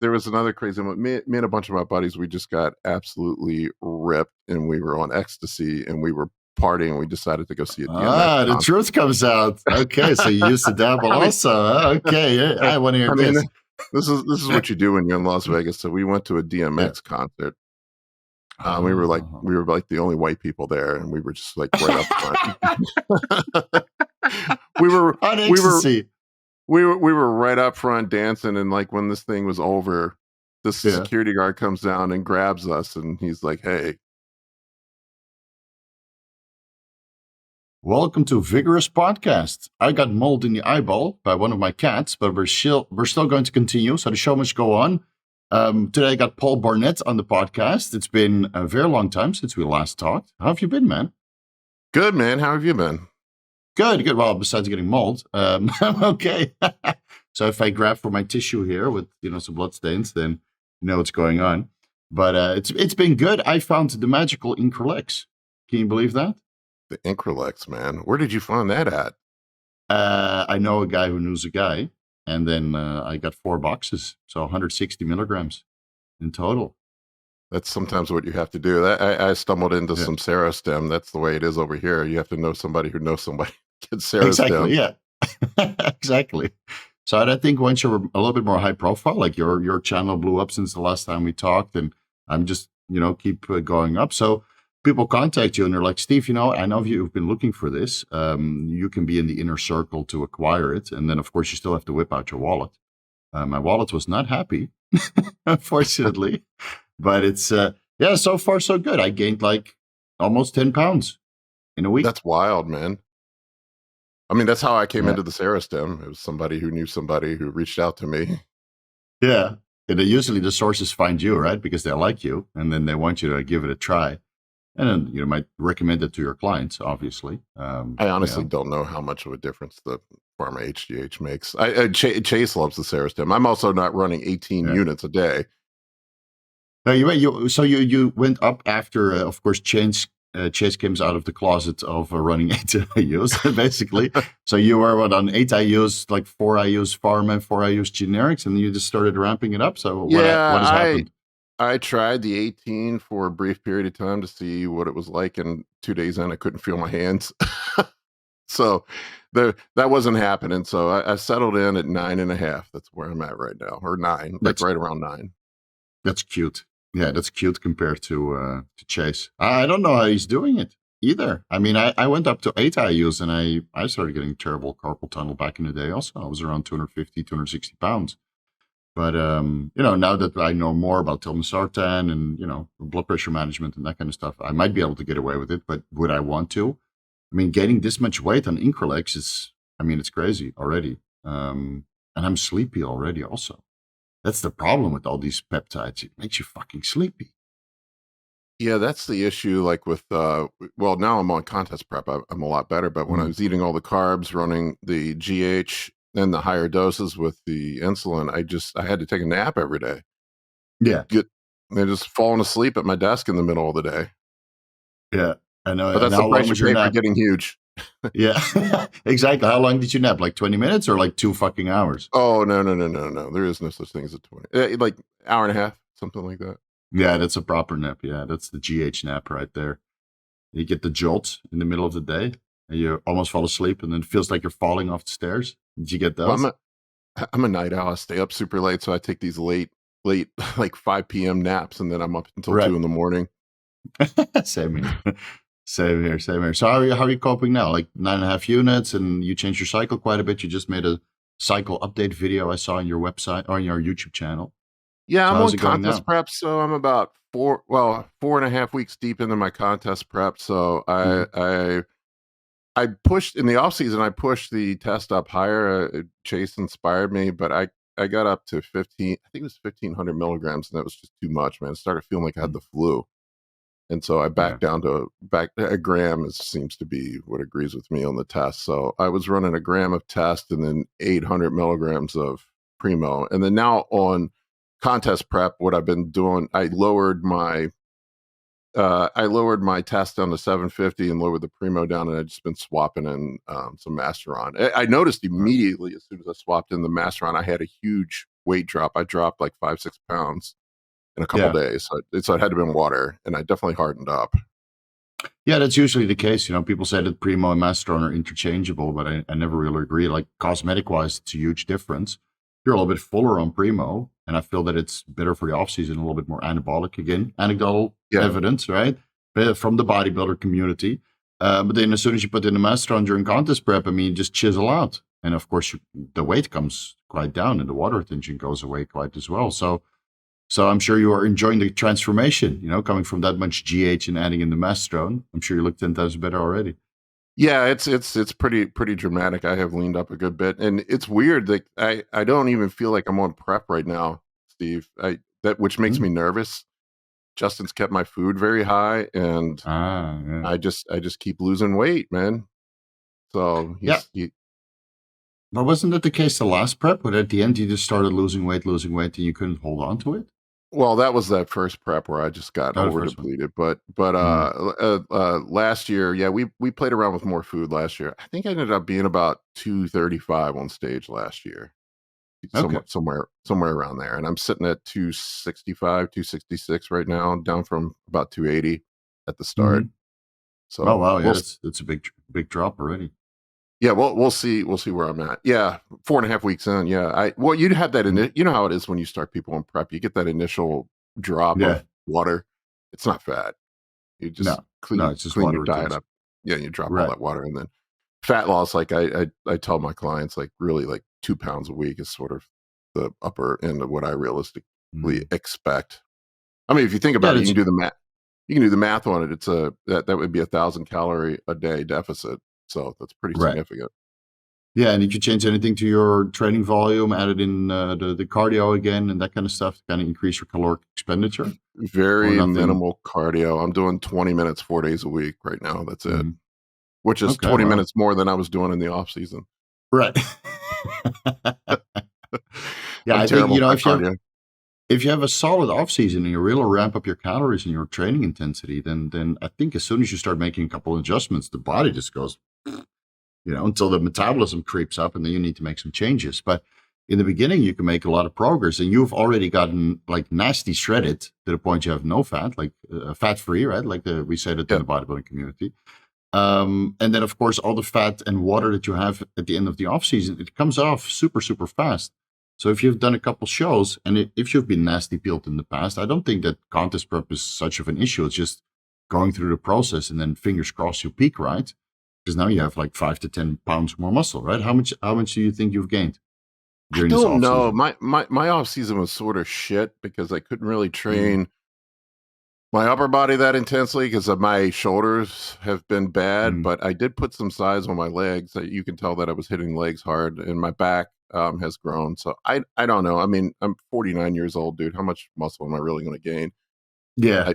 there was another crazy one. Me and a bunch of my buddies, we just got absolutely ripped, and we were on ecstasy, and we were partying. We decided to go see a DMX The concert. truth comes out. Okay, so you used to dabble also. Okay, I want to hear this. This is what you do when you're in Las Vegas. So we went to a DMX concert. We were like the only white people there, and we were just like right up front. we were on ecstasy. We were right up front dancing, and like when this thing was over, the security guard comes down and grabs us, and he's like, "Hey, welcome to Vigorous Podcast. I got mauled in the eyeball by one of my cats, but we're still going to continue, so the show must go on. Today I got Paul Barnett on the podcast. It's been a very long time since we last talked. How have you been, man? Good, man. How have you been? Good. Well, besides getting mauled, I'm okay. So if I grab for my tissue here with some blood stains, then you know what's going on. But it's been good. I found the magical Increlex. Can you believe that? The Increlex, man. Where did you find that at? I know a guy who knows a guy, and then I got 4 boxes, so 160 milligrams in total. That's sometimes what you have to do. I stumbled into some Serostem. That's the way it is over here. You have to know somebody who knows somebody. Get Serostem. Exactly, yeah. Exactly. So I think once you're a little bit more high profile, like your channel blew up since the last time we talked, and I'm just, keep going up. So people contact you and they're like, Steve, I know you've been looking for this. You can be in the inner circle to acquire it. And then, of course, you still have to whip out your wallet. My wallet was not happy, unfortunately. But it's, so far so good. I gained like almost 10 pounds in a week. That's wild, man. I mean, that's how I came into the Serostem. It was somebody who knew somebody who reached out to me. Yeah. And usually the sources find you, right? Because they like you. And then they want you to give it a try. And then you might recommend it to your clients, obviously. I honestly don't know how much of a difference the Pharma HGH makes. Chase loves the Serostem. I'm also not running 18 units a day. No, you went up after, of course, Chase came out of the closet of running 8 IUs, basically. So you were on 8 IUs, like 4 IUs Pharma, 4 IUs generics, and you just started ramping it up. So what has happened? I tried the 18 for a brief period of time to see what it was like, and 2 days in, I couldn't feel my hands. So that wasn't happening. So I settled in at 9.5. That's where I'm at right now, or 9. That's right around 9. That's cute. Yeah, that's cute compared to Chase. I don't know how he's doing it either. I mean, I went up to 8 IUs and I started getting terrible carpal tunnel back in the day also. I was around 250, 260 pounds. But, now that I know more about telmisartan and, blood pressure management and that kind of stuff, I might be able to get away with it. But would I want to? I mean, gaining this much weight on Increlex it's crazy already. And I'm sleepy already also. That's the problem with all these peptides. It makes you fucking sleepy. Yeah, that's the issue. Like with, now I'm on contest prep. I'm a lot better. But when I was eating all the carbs, running the GH and the higher doses with the insulin, I had to take a nap every day. Yeah. They're just falling asleep at my desk in the middle of the day. Yeah, I know. But that's the price you pay for getting huge. Yeah, exactly. How long did you nap? Like 20 minutes or like 2 fucking hours? Oh, no. There is no such thing as a 20. Like hour and a half, something like that. Yeah, that's a proper nap. Yeah, that's the GH nap right there. You get the jolt in the middle of the day and you almost fall asleep and then it feels like you're falling off the stairs. Did you get those? Well, I'm a night owl. I stay up super late, so I take these late, like 5 p.m. naps, and then I'm up until 2 in the morning. Same here. Same here. So how are you coping now? Like 9.5 units, and you changed your cycle quite a bit. You just made a cycle update video I saw on your website or on your YouTube channel. Yeah, so I'm on contest prep, so I'm about 4.5 weeks deep into my contest prep. So I pushed in the off season. I pushed the test up higher. Chase inspired me, but I got up to 15. I think it was 1,500 milligrams, and that was just too much, man. It started feeling like I had the flu. And so I backed down to a gram seems to be what agrees with me on the test. So I was running a gram of test and then 800 milligrams of Primo. And then now on contest prep, what I've been doing, I lowered my test down to 750 and lowered the Primo down, and I've just been swapping in some Masteron. I noticed immediately as soon as I swapped in the Masteron, I had a huge weight drop. I dropped like 5-6 pounds in a couple Yeah. days. So it had to be in water, and I definitely hardened up. Yeah, that's usually the case. People say that Primo and Masteron are interchangeable, but I never really agree. Like cosmetic-wise, it's a huge difference. You're a little bit fuller on Primo, and I feel that it's better for the off-season, a little bit more anabolic again. Anecdotal evidence, right? From the bodybuilder community. But then as soon as you put in the Masteron during contest prep, you just chisel out. And of course, the weight comes quite down and the water retention goes away quite as well. So I'm sure you are enjoying the transformation, coming from that much GH and adding in the Masteron. I'm sure you look 10 times better already. Yeah, it's pretty dramatic. I have leaned up a good bit, and it's weird. Like I don't even feel like I'm on prep right now, Steve. Which makes me nervous. Justin's kept my food very high, and I just keep losing weight, man. So but wasn't that the case the last prep? But at the end, you just started losing weight, and you couldn't hold on to it? Well, that was that first prep where I just got over depleted. But last year, we played around with more food last year. I think I ended up being about 235 on stage last year. Somewhere around there. And I'm sitting at 265, 266 right now, down from about 280 at the start. So oh wow, yeah, that's a big drop already. Yeah, we'll see where I'm at. Yeah, 4.5 weeks in. Yeah, you'd have that in. You know how it is when you start people on prep. You get that initial drop of water. It's not fat. You just clean your diet up. Yeah, you drop all that water, and then fat loss. Like I tell my clients, like really, like 2 pounds a week is sort of the upper end of what I realistically expect. I mean, if you think about it, you can do the math. You can do the math on it. It's that would be 1,000 calorie a day deficit. So that's pretty significant. Yeah, and did you change anything to your training volume, added in the cardio again and that kind of stuff to kind of increase your caloric expenditure? Very minimal cardio. I'm doing 20 minutes 4 days a week right now. That's it. Which is 20 minutes more than I was doing in the off season. Right. Yeah, I think, if you have a solid off season and you really ramp up your calories and your training intensity, then I think as soon as you start making a couple of adjustments, the body just goes, until the metabolism creeps up, and then you need to make some changes. But in the beginning, you can make a lot of progress, and you've already gotten like nasty shredded to the point you have no fat, like fat free, right? Like we say that in the bodybuilding community. And then of course, all the fat and water that you have at the end of the off season, it comes off super, super fast. So if you've done a couple shows, and if you've been nasty peeled in the past, I don't think that contest prep is such of an issue. It's just going through the process, and then fingers crossed you peak, right? Because now you have like 5 to 10 pounds more muscle, right? How much do you think you've gained? I don't know. My off season was sort of shit because I couldn't really train my upper body that intensely because my shoulders have been bad. But I did put some size on my legs. You can tell that I was hitting legs hard, and my back has grown. So I don't know. I mean, I'm 49 years old, dude. How much muscle am I really going to gain? Yeah,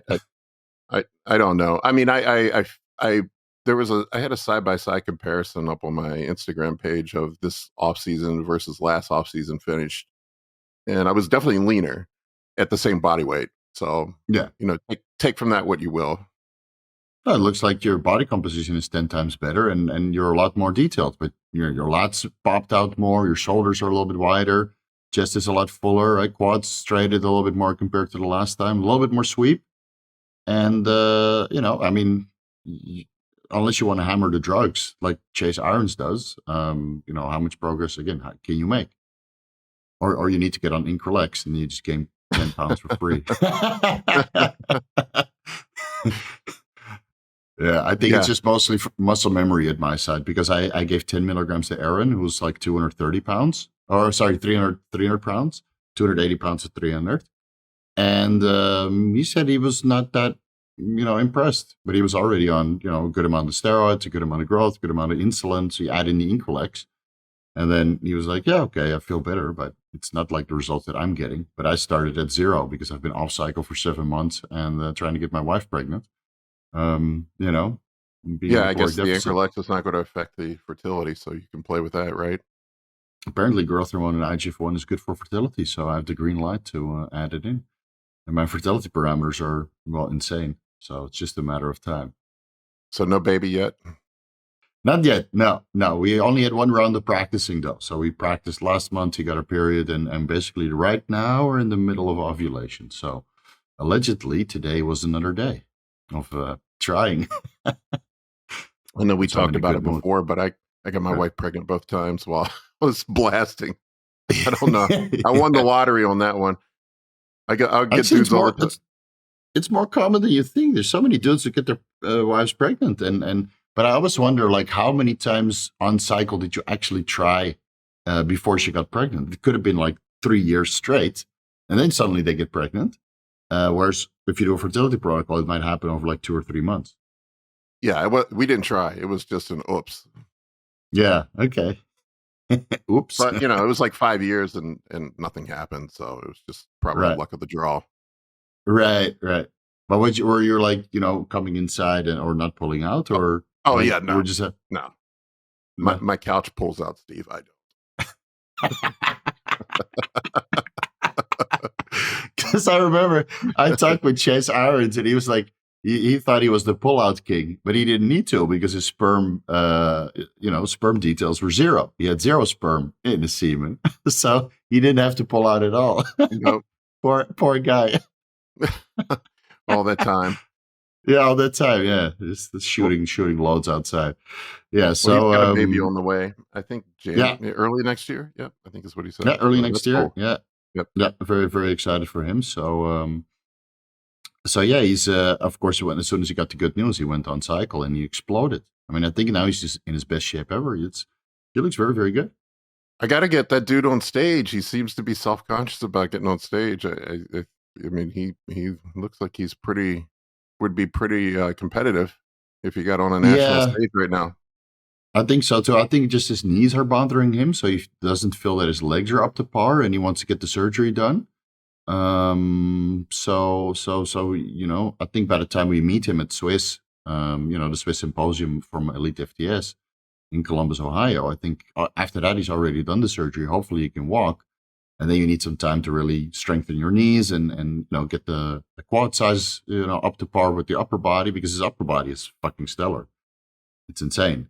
I don't know. I mean, I had a side-by-side comparison up on my Instagram page of this offseason versus last offseason finished. And I was definitely leaner at the same body weight. So, take from that what you will. Well, it looks like your body composition is 10 times better, and you're a lot more detailed, but your lats popped out more, your shoulders are a little bit wider, chest is a lot fuller, right? Quads straightened a little bit more compared to the last time, a little bit more sweep. And, I mean, unless you want to hammer the drugs like Chase Irons does, how much progress, again, can you make? Or you need to get on Increlex and you just gain 10 pounds for free. Yeah, I think it's just mostly muscle memory at my side, because I gave 10 milligrams to Aaron, who's like 230 pounds, or sorry, 300 pounds, 280 pounds to 300. And he said he was not that, impressed, but he was already on, a good amount of steroids, a good amount of growth, a good amount of insulin. So you add in the Increlex. And then he was like, yeah, okay, I feel better, but it's not like the results that I'm getting. But I started at 0 because I've been off cycle for 7 months and trying to get my wife pregnant. I guess the Increlex is not going to affect the fertility, so you can play with that, right? Apparently, growth hormone and IGF-1 is good for fertility, so I have the green light to add it in. And my fertility parameters are, insane. So it's just a matter of time. So no baby yet? Not yet. No. We only had one round of practicing though. So we practiced last month. He got a period, and basically right now we're in the middle of ovulation. So allegedly today was another day of trying. I know we talked about it before, but I got my wife pregnant both times while I was blasting. I don't know. I won the lottery on that one. I'll get dudes all the time. It's more common than you think. There's so many dudes who get their wives pregnant, but I always wonder, like, how many times on cycle did you actually try before she got pregnant? It could have been like 3 years straight, and then suddenly they get pregnant. Whereas if you do a fertility protocol, it might happen over like 2 or 3 months. Yeah, we didn't try. It was just an oops. Yeah. Okay. Oops. But it was like 5 years and nothing happened, so it was just probably luck of the draw. Right. But were you like, coming inside or not pulling out, or? Oh yeah, no. We're just no. My couch pulls out, Steve. I don't. Because I remember I talked with Chase Irons, and he was like, he thought he was the pullout king, but he didn't need to because his sperm, sperm details were 0. He had 0 sperm in his semen, so he didn't have to pull out at all. Nope. Poor guy. All that time. Yeah, all that time. Yeah, just shooting loads outside. Yeah, so got a baby on the way. I think early next year. Yep, I think is what he said. Yeah, early next year. Cool. Yeah. Yep. Yeah, very, very excited for him. So yeah, he's of course as soon as he got the good news, he went on cycle and he exploded. I mean, I think now he's just in his best shape ever. He looks very, very good. I got to get that dude on stage. He seems to be self-conscious about getting on stage. I mean, he looks like would be pretty competitive if he got on a national stage right now. I think so too. I think just his knees are bothering him, so he doesn't feel that his legs are up to par, and he wants to get the surgery done. So I think by the time we meet him at Swiss, the Swiss Symposium from Elite FTS in Columbus, Ohio, I think after that he's already done the surgery. Hopefully he can walk, and then you need some time to really strengthen your knees and get the quad size up to par with the upper body, because his upper body is fucking stellar. It's insane.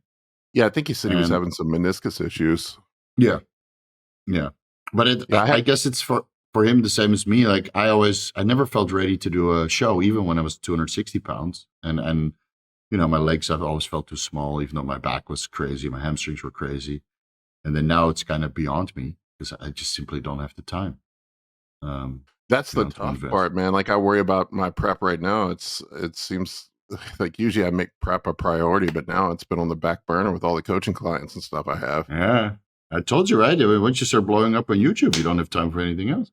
Yeah, I think he said he was having some meniscus issues. Yeah. But I guess it's for him the same as me. Like I never felt ready to do a show, even when I was 260 pounds. And my legs have always felt too small, even though my back was crazy, my hamstrings were crazy. And then now it's kind of beyond me because I just simply don't have the time. That's the tough part, man. Like I worry about my prep right now. It seems like usually I make prep a priority, but now it's been on the back burner with all the coaching clients and stuff I have. Yeah. I told you, right? Once you start blowing up on YouTube, you don't have time for anything else.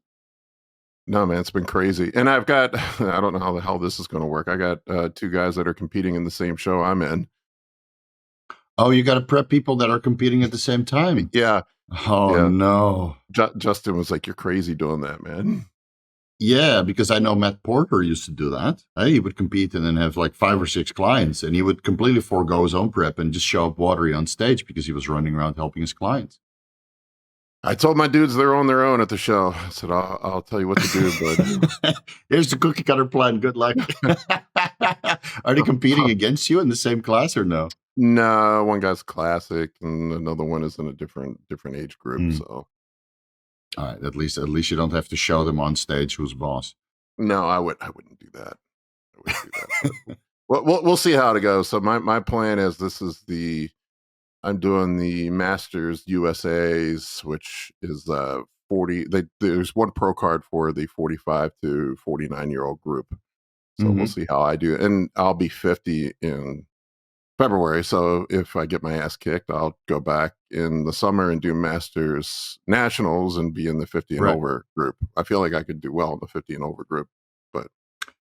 No, man, it's been crazy. And I've got, I don't know how the hell this is going to work. I got 2 guys that are competing in the same show I'm in. Oh, you got to prep people that are competing at the same time. Yeah. Oh, yeah. No. Justin was like, you're crazy doing that, man. Yeah, because I know Matt Porter used to do that. He would compete and then have like 5 or 6 clients, and he would completely forego his own prep and just show up watery on stage because he was running around helping his clients. I told my dudes they're on their own at the show. I said, I'll tell you what to do, bud. Here's the cookie cutter plan. Good luck. Are they competing against you in the same class or no? No, one guy's classic and another one is in a different age group. So, all right, at least you don't have to show them on stage who's boss. No, I wouldn't do that. We'll see how it goes. So my plan is I'm doing the Masters USAs, which is 40. There's one pro card for the 45 to 49-year-old group. So we'll see how I do. And I'll be 50 in February. So if I get my ass kicked, I'll go back in the summer and do Masters Nationals and be in the 50 and over group. I feel like I could do well in the 50 and over group, but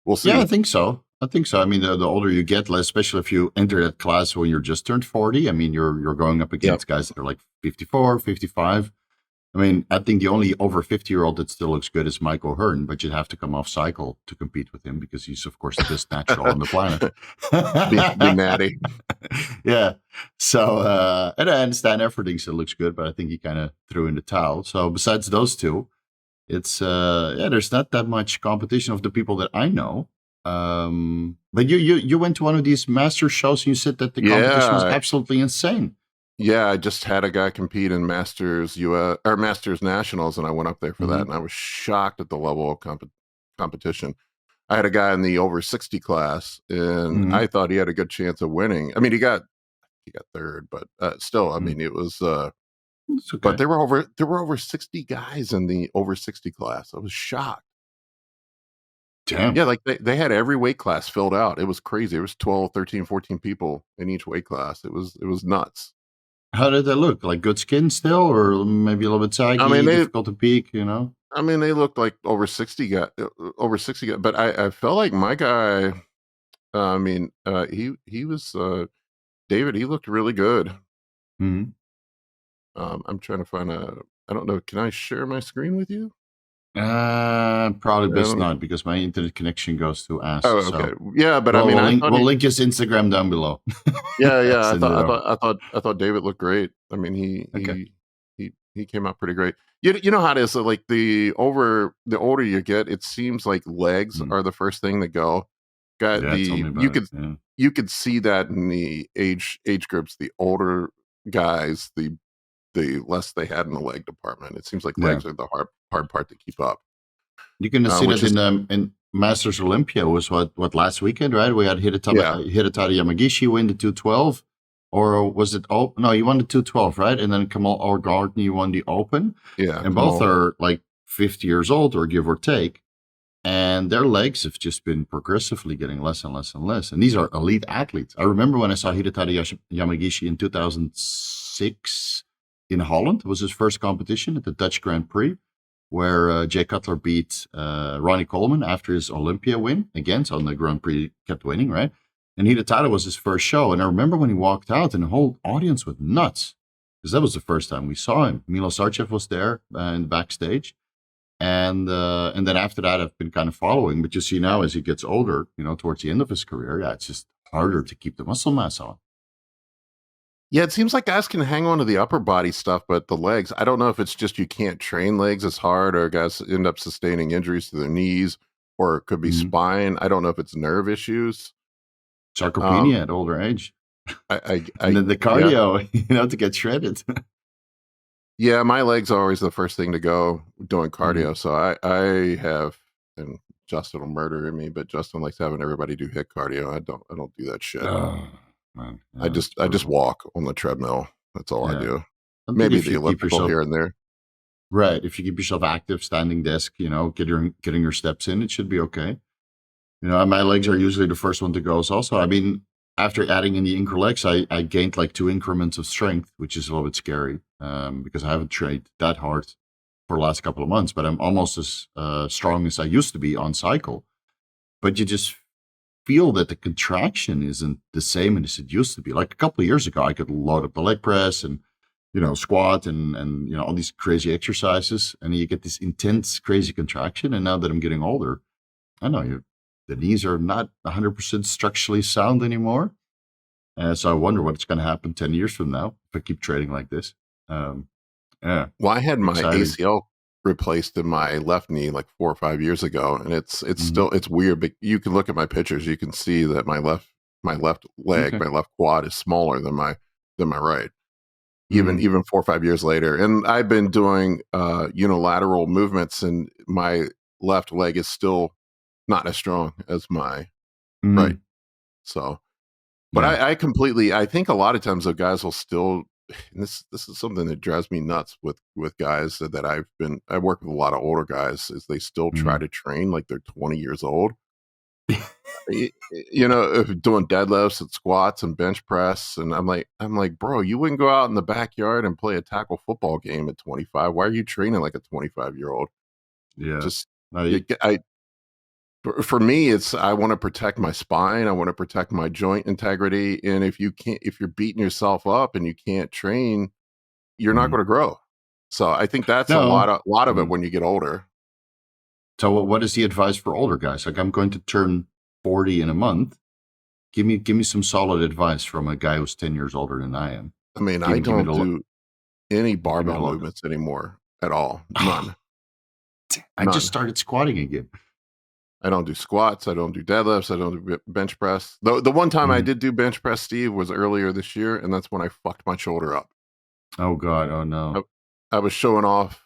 we'll see. Yeah, I think so. I mean, the older you get, especially if you enter that class when you're just turned 40, I mean, you're going up against guys that are like 54, 55. I mean, I think the only over 50-year-old that still looks good is Mike O'Hearn, but you'd have to come off cycle to compete with him because he's, of course, the best natural on the planet. be natty. Yeah. So, and I understand everything still looks good, but I think he kind of threw in the towel. So besides those two, it's, there's not that much competition of the people that I know. But you went to one of these master shows and you said that the competition was absolutely insane. Yeah, I just had a guy compete in Masters US or Masters Nationals, and I went up there for that, and I was shocked at the level of competition. I had a guy in the over 60 class, and I thought he had a good chance of winning. I mean, he got third, but still, I mean, it was. Okay. But there were over 60 guys in the over 60 class. I was shocked. Damn. Yeah, like they had every weight class filled out. It was crazy. It was 12, 13, 14 people in each weight class. It was nuts. How did they look? Like good skin still, or maybe a little bit saggy, I mean, difficult to peak, I mean, they looked like over 60 guys, but I felt like my guy, I mean, he was, David, he looked really good. I'm trying to find I don't know, can I share my screen with you? Probably best not, because my internet connection goes to ass. Oh, okay. So. Yeah, but I mean, we'll link his Instagram down below. Yeah. I thought David looked great. I mean, he came out pretty great. You know how it is. So like the older you get, it seems like legs are the first thing that go. You could see that in the age groups. The older guys, the less they had in the leg department. It seems like legs are the hard part to keep up. You can see that in Masters Olympia was what last weekend, right? We had Hidetaka Yamagishi win the 212, or was it? Oh no, he won the 212, right? And then Kamal Orgardni won the Open. Yeah, and both are like 50 years old, or give or take, and their legs have just been progressively getting less and less and less. And these are elite athletes. I remember when I saw Hidetaka Yamagishi in 2006 in Holland. It was his first competition at the Dutch Grand Prix, where Jay Cutler beat Ronnie Coleman after his Olympia win again. So on the Grand Prix kept winning, right? And Hidetaka was his first show. And I remember when he walked out and the whole audience went nuts, because that was the first time we saw him. Milo Sarcev was there in the backstage. And then after that, I've been kind of following. But you see now, as he gets older, towards the end of his career, it's just harder to keep the muscle mass on. Yeah, it seems like guys can hang on to the upper body stuff, but the legs, I don't know if it's just you can't train legs as hard, or guys end up sustaining injuries to their knees, or it could be spine. I don't know if it's nerve issues. Sarcopenia at older age. And then the cardio, to get shredded. Yeah, my legs are always the first thing to go doing cardio. So I have, and Justin will murder me, but Justin likes having everybody do HIIT cardio. I don't do that shit. Man, I just walk on the treadmill. That's all I do. Maybe the elliptical here and there. Right. If you keep yourself active, standing desk, getting your steps in, it should be okay. My legs are usually the first one to go. Also, I mean, after adding in the Increlex, I gained like 2 increments of strength, which is a little bit scary because I haven't trained that hard for the last couple of months, but I'm almost as strong as I used to be on cycle. But you just feel that the contraction isn't the same as it used to be. Like a couple of years ago, I could load up the leg press and, squat and all these crazy exercises, and you get this intense, crazy contraction. And now that I'm getting older, I know the knees are not 100% structurally sound anymore. So I wonder what's going to happen 10 years from now if I keep training like this. Well, I had my ACL replaced in my left knee like 4 or 5 years ago, and it's still, it's weird, but you can look at my pictures, you can see that my left leg, my left quad is smaller than my right, even 4 or 5 years later. And I've been doing unilateral movements, and my left leg is still not as strong as my right. So, but I think a lot of times the guys will still, and this is something that drives me nuts with guys that I work with a lot of older guys, is they still try to train like they're 20 years old. Doing deadlifts and squats and bench press, and I'm like, bro, you wouldn't go out in the backyard and play a tackle football game at 25. Why are you training like a 25-year-old? Yeah, just for me, it's, I want to protect my spine. I want to protect my joint integrity. And if you're beating yourself up and you can't train, you're not going to grow. So I think that's a lot of it when you get older. So what is the advice for older guys? Like, I'm going to turn 40 in a month. Give me some solid advice from a guy who's 10 years older than I am. I mean, I don't do any barbell movements anymore at all. None. I just started squatting again. I don't do squats. I don't do deadlifts. I don't do bench press. The one time I did do bench press, Steve, was earlier this year, and that's when I fucked my shoulder up. Oh God! Oh no! I was showing off.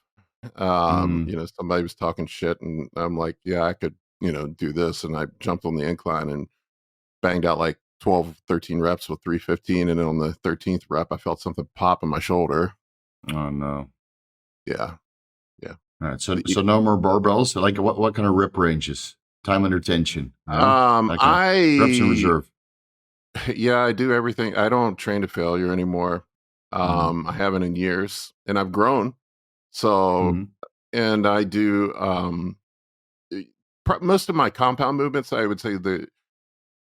Somebody was talking shit, and I'm like, yeah, I could, do this, and I jumped on the incline and banged out like 12, 13 reps with 315, and then on the 13th rep, I felt something pop in my shoulder. Oh no! Yeah. All right, so no more barbells. So like, what kind of rep ranges? Time under tension. Reps in reserve. Yeah, I do everything. I don't train to failure anymore. I haven't in years, and I've grown. So, and I do most of my compound movements, I would say,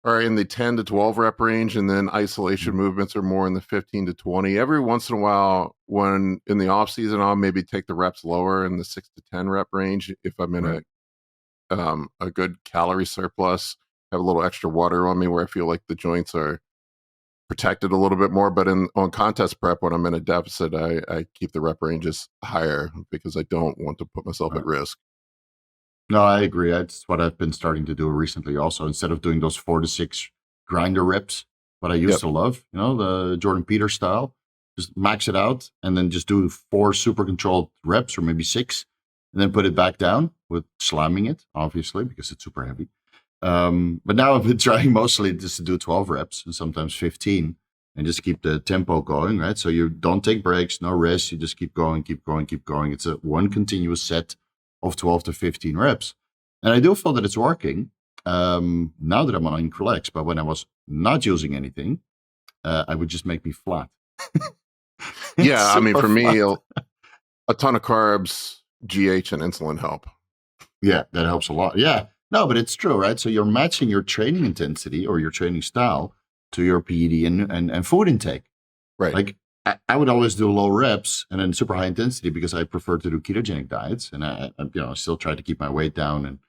are in the 10 to 12 rep range, and then isolation movements are more in the 15 to 20. Every once in a while, when in the off season, I'll maybe take the reps lower in the 6 to 10 rep range if I'm in a good calorie surplus, have a little extra water on me where I feel like the joints are protected a little bit more. But on contest prep, when I'm in a deficit, I keep the rep ranges higher because I don't want to put myself at risk. No, I agree. That's what I've been starting to do recently also. Instead of doing those 4 to 6 grinder reps, what I used to love, the Jordan Peter style, just max it out and then just do 4 super controlled reps or maybe 6 and then put it back down with slamming it, obviously, because it's super heavy. But now I've been trying mostly just to do 12 reps and sometimes 15 and just keep the tempo going, right? So you don't take breaks, no rest. You just keep going, keep going, keep going. It's a one continuous set of 12 to 15 reps. And I do feel that it's working now that I'm on Increlex. But when I was not using anything, I would just make me flat. Yeah, I mean, for me, a ton of carbs, GH, and insulin help. Yeah, that helps a lot. Yeah. No, but it's true, right? So you're matching your training intensity or your training style to your PED and food intake. Right. Like I would always do low reps and then super high intensity because I prefer to do ketogenic diets. And I still try to keep my weight down and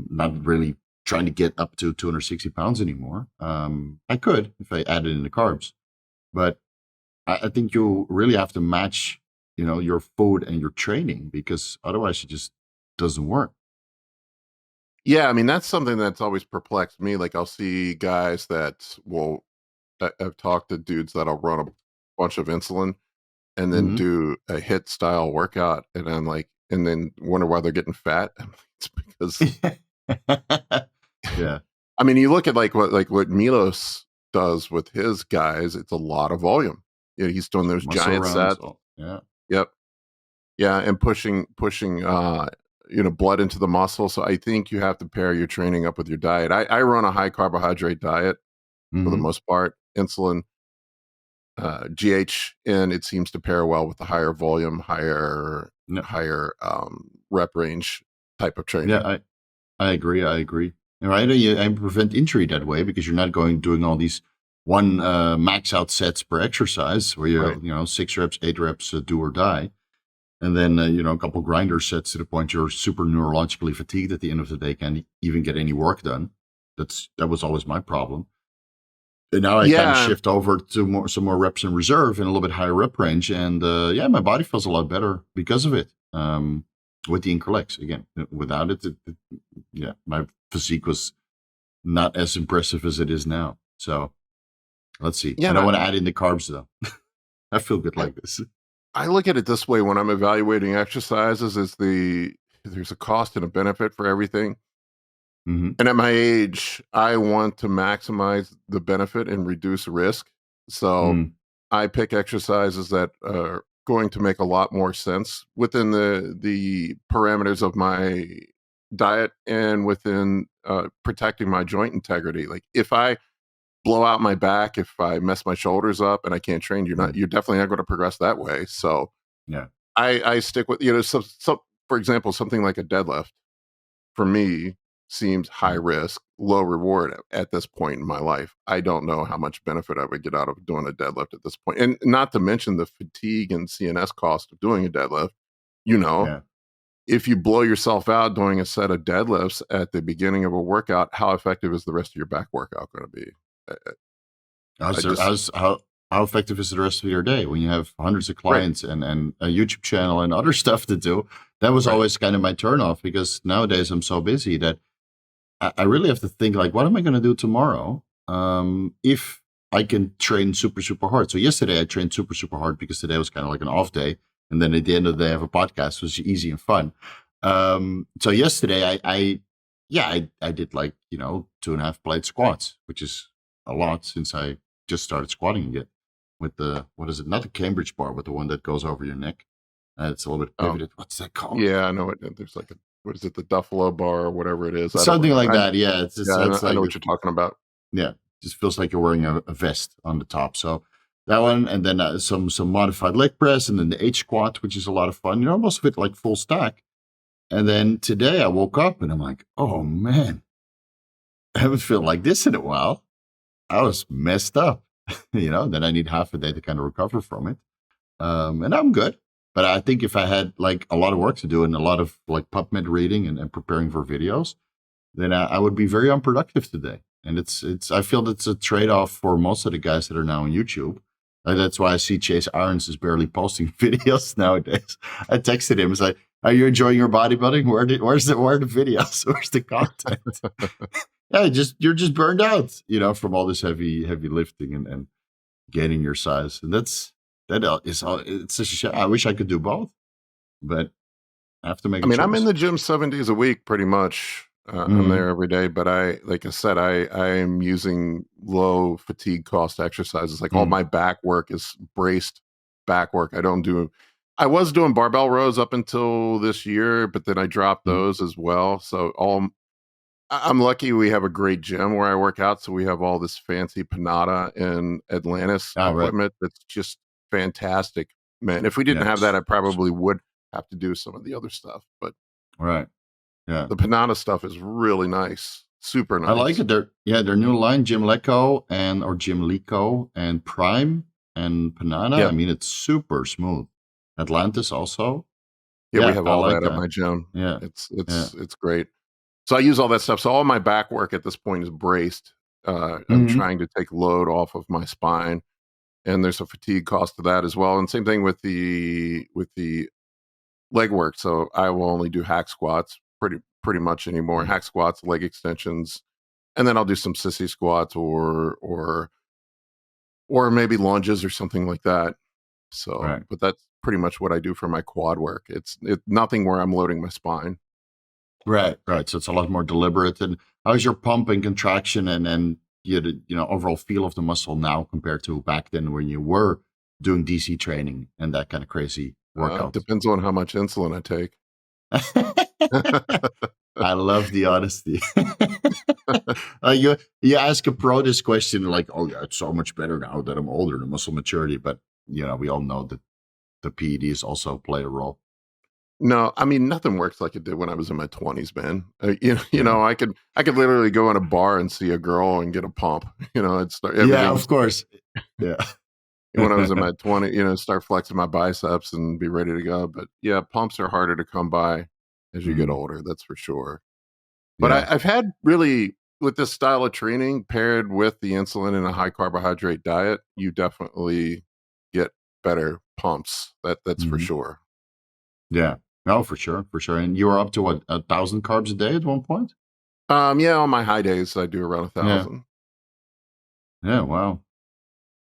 not really trying to get up to 260 pounds anymore. I could if I added in the carbs. But I think you really have to match, your food and your training because otherwise it just doesn't work. Yeah, I mean, that's something that's always perplexed me. Like, I'll see guys that I've talked to dudes that'll run a bunch of insulin and then do a HIIT style workout. And I'm like, and then wonder why they're getting fat. It's because, yeah. I mean, you look at what Milos does with his guys, it's a lot of volume. He's doing those giant sets. Yeah. Yep. Yeah. And pushing, blood into the muscle. So I think you have to pair your training up with your diet. I run a high carbohydrate diet for the most part, insulin, GH, and it seems to pair well with the higher volume, higher rep range type of training. Yeah, I agree. Right, and prevent injury that way because you're not doing all these one max out sets per exercise where you're 6 reps, 8 reps, do or die. And then, a couple grinder sets to the point you're super neurologically fatigued at the end of the day, can't even get any work done. That was always my problem. And now I kind of shift over to some more reps in reserve and a little bit higher rep range. And my body feels a lot better because of it. With the Increlex, again, without it, my physique was not as impressive as it is now. So let's see. I don't want to add in the carbs though. I feel good like this. I look at it this way when I'm evaluating exercises: there's a cost and a benefit for everything. And at my age, I want to maximize the benefit and reduce risk. So I pick exercises that are going to make a lot more sense within the parameters of my diet and within protecting my joint integrity. Like if I blow out my back, if I mess my shoulders up and I can't train, you're definitely not going to progress that way. So I stick with, for example, something like a deadlift for me seems high risk, low reward at this point in my life. I don't know how much benefit I would get out of doing a deadlift at this point. And not to mention the fatigue and CNS cost of doing a deadlift. If you blow yourself out doing a set of deadlifts at the beginning of a workout, how effective is the rest of your back workout going to be? how effective is the rest of your day when you have hundreds of Right. clients and a YouTube channel and other stuff to do? That was Right. always kind of my turnoff, because nowadays I'm so busy that I really have to think, like, what am I going to do tomorrow? If I can train super, super hard. So yesterday I trained super, super hard because today was kind of like an off day. And then at the end of the day I have a podcast, which was easy and fun. So yesterday I did like, 2.5 plate squats, which is a lot since I just started squatting again with the, what is it? Not the Cambridge bar, but the one that goes over your neck. It's a little bit pivoted. What's that called? Yeah, I know it. There's like what is it? The Duffalo bar or whatever it is. Something like that. Yeah. It's I like, know what you're talking about. Yeah. Just feels like you're wearing a vest on the top. So that one, and then some modified leg press, and then the H squat, which is a lot of fun. Most of it like full stack. And then today I woke up and I'm like, oh man, I haven't felt like this in a while. I was messed up, then I need half a day to kind of recover from it. And I'm good. But I think if I had like a lot of work to do and a lot of like PubMed reading and preparing for videos, then I would be very unproductive today. And I feel that's a trade-off for most of the guys that are now on YouTube. That's why I see Chase Irons is barely posting videos nowadays. I texted him, it's like, are you enjoying your bodybuilding? Where are the videos? Where's the content? Yeah, you're just burned out, from all this heavy lifting and gaining your size. And it's such a shame. I wish I could do both, but I have to make a choice. I'm in the gym 7 days a week, pretty much. I'm there every day, but like I said, I am using low fatigue cost exercises. Like all my back work is braced back work. I was doing barbell rows up until this year, but then I dropped those as well. So I'm lucky we have a great gym where I work out. So we have all this fancy Panada and Atlantis equipment that's just fantastic, man. If we didn't have that, I probably would have to do some of the other stuff, but right. Yeah. The Panada stuff is really nice. Super nice. I like it. Their new line, Gymleco and Prime and Panada. Yeah. I mean, it's super smooth. Atlantis also. Yeah, we have all that at my gym. Yeah. It's great. So I use all that stuff. So all my back work at this point is braced. I'm trying to take load off of my spine, and there's a fatigue cost to that as well. And same thing with the leg work. So I will only do hack squats pretty much anymore. Hack squats, leg extensions, and then I'll do some sissy squats or maybe lunges or something like that. So, but that's pretty much what I do for my quad work. It's nothing where I'm loading my spine. Right. So it's a lot more deliberate. And how's your pump and contraction and overall feel of the muscle now compared to back then when you were doing DC training and that kind of crazy workout? Depends on how much insulin I take. I love the honesty. You ask a pro this question like, oh yeah, it's so much better now that I'm older, the muscle maturity. But we all know that the PEDs also play a role. No, nothing works like it did when I was in my 20s, man. I could literally go in a bar and see a girl and get a pump. Yeah, of course. Yeah. When I was in my 20s, start flexing my biceps and be ready to go. But yeah, pumps are harder to come by as you get older. That's for sure. But I've had really, with this style of training paired with the insulin and a high carbohydrate diet, you definitely get better pumps. That's for sure. Yeah. No, for sure. And you were up to 1,000 carbs a day at one point? Yeah, on my high days, I do around 1,000. Yeah, wow.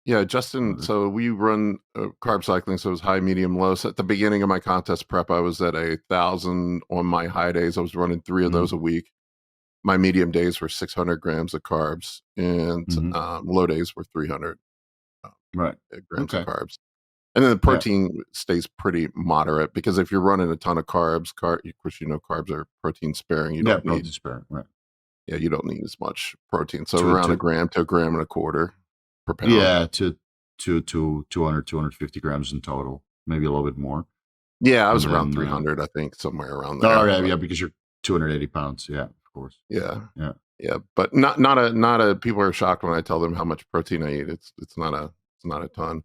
Yeah, Justin, so we run carb cycling, so it was high, medium, low. So at the beginning of my contest prep, I was at 1,000 on my high days. I was running 3 of those a week. My medium days were 600 grams of carbs, and low days were 300 grams of carbs. And then the protein stays pretty moderate, because if you're running a ton of carbs, of course, carbs are protein sparing. You don't need protein sparing, right? Yeah, you don't need as much protein. So around a gram to a gram and a quarter per pound. Yeah, to 200, 250 grams in total, maybe a little bit more. Yeah, I was around 300, I think, somewhere around there. Oh, yeah, because you're 280 pounds. Yeah, of course. Yeah. But not a. People are shocked when I tell them how much protein I eat. It's not a ton.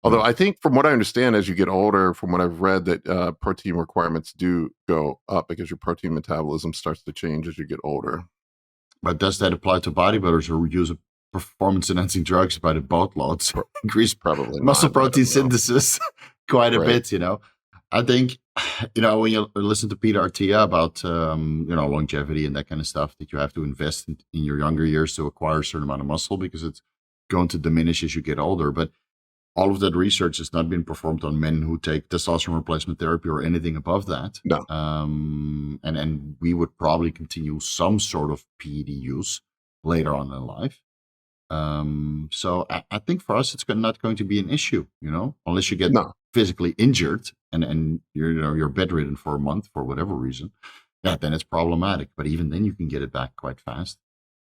Although I think, from what I understand, as you get older, from what I've read, that protein requirements do go up because your protein metabolism starts to change as you get older. But does that apply to bodybuilders who use performance enhancing drugs by the boatloads, increase Probably muscle not. protein synthesis quite a Right. bit, I think, when you listen to Peter Artia about, longevity and that kind of stuff, that you have to invest in your younger years to acquire a certain amount of muscle because it's going to diminish as you get older. But all of that research has not been performed on men who take testosterone replacement therapy or anything above that. No. And we would probably continue some sort of PED use later on in life. So I think for us, it's not going to be an issue, unless you get physically injured and you're bedridden for a month for whatever reason. Yeah, then it's problematic. But even then, you can get it back quite fast.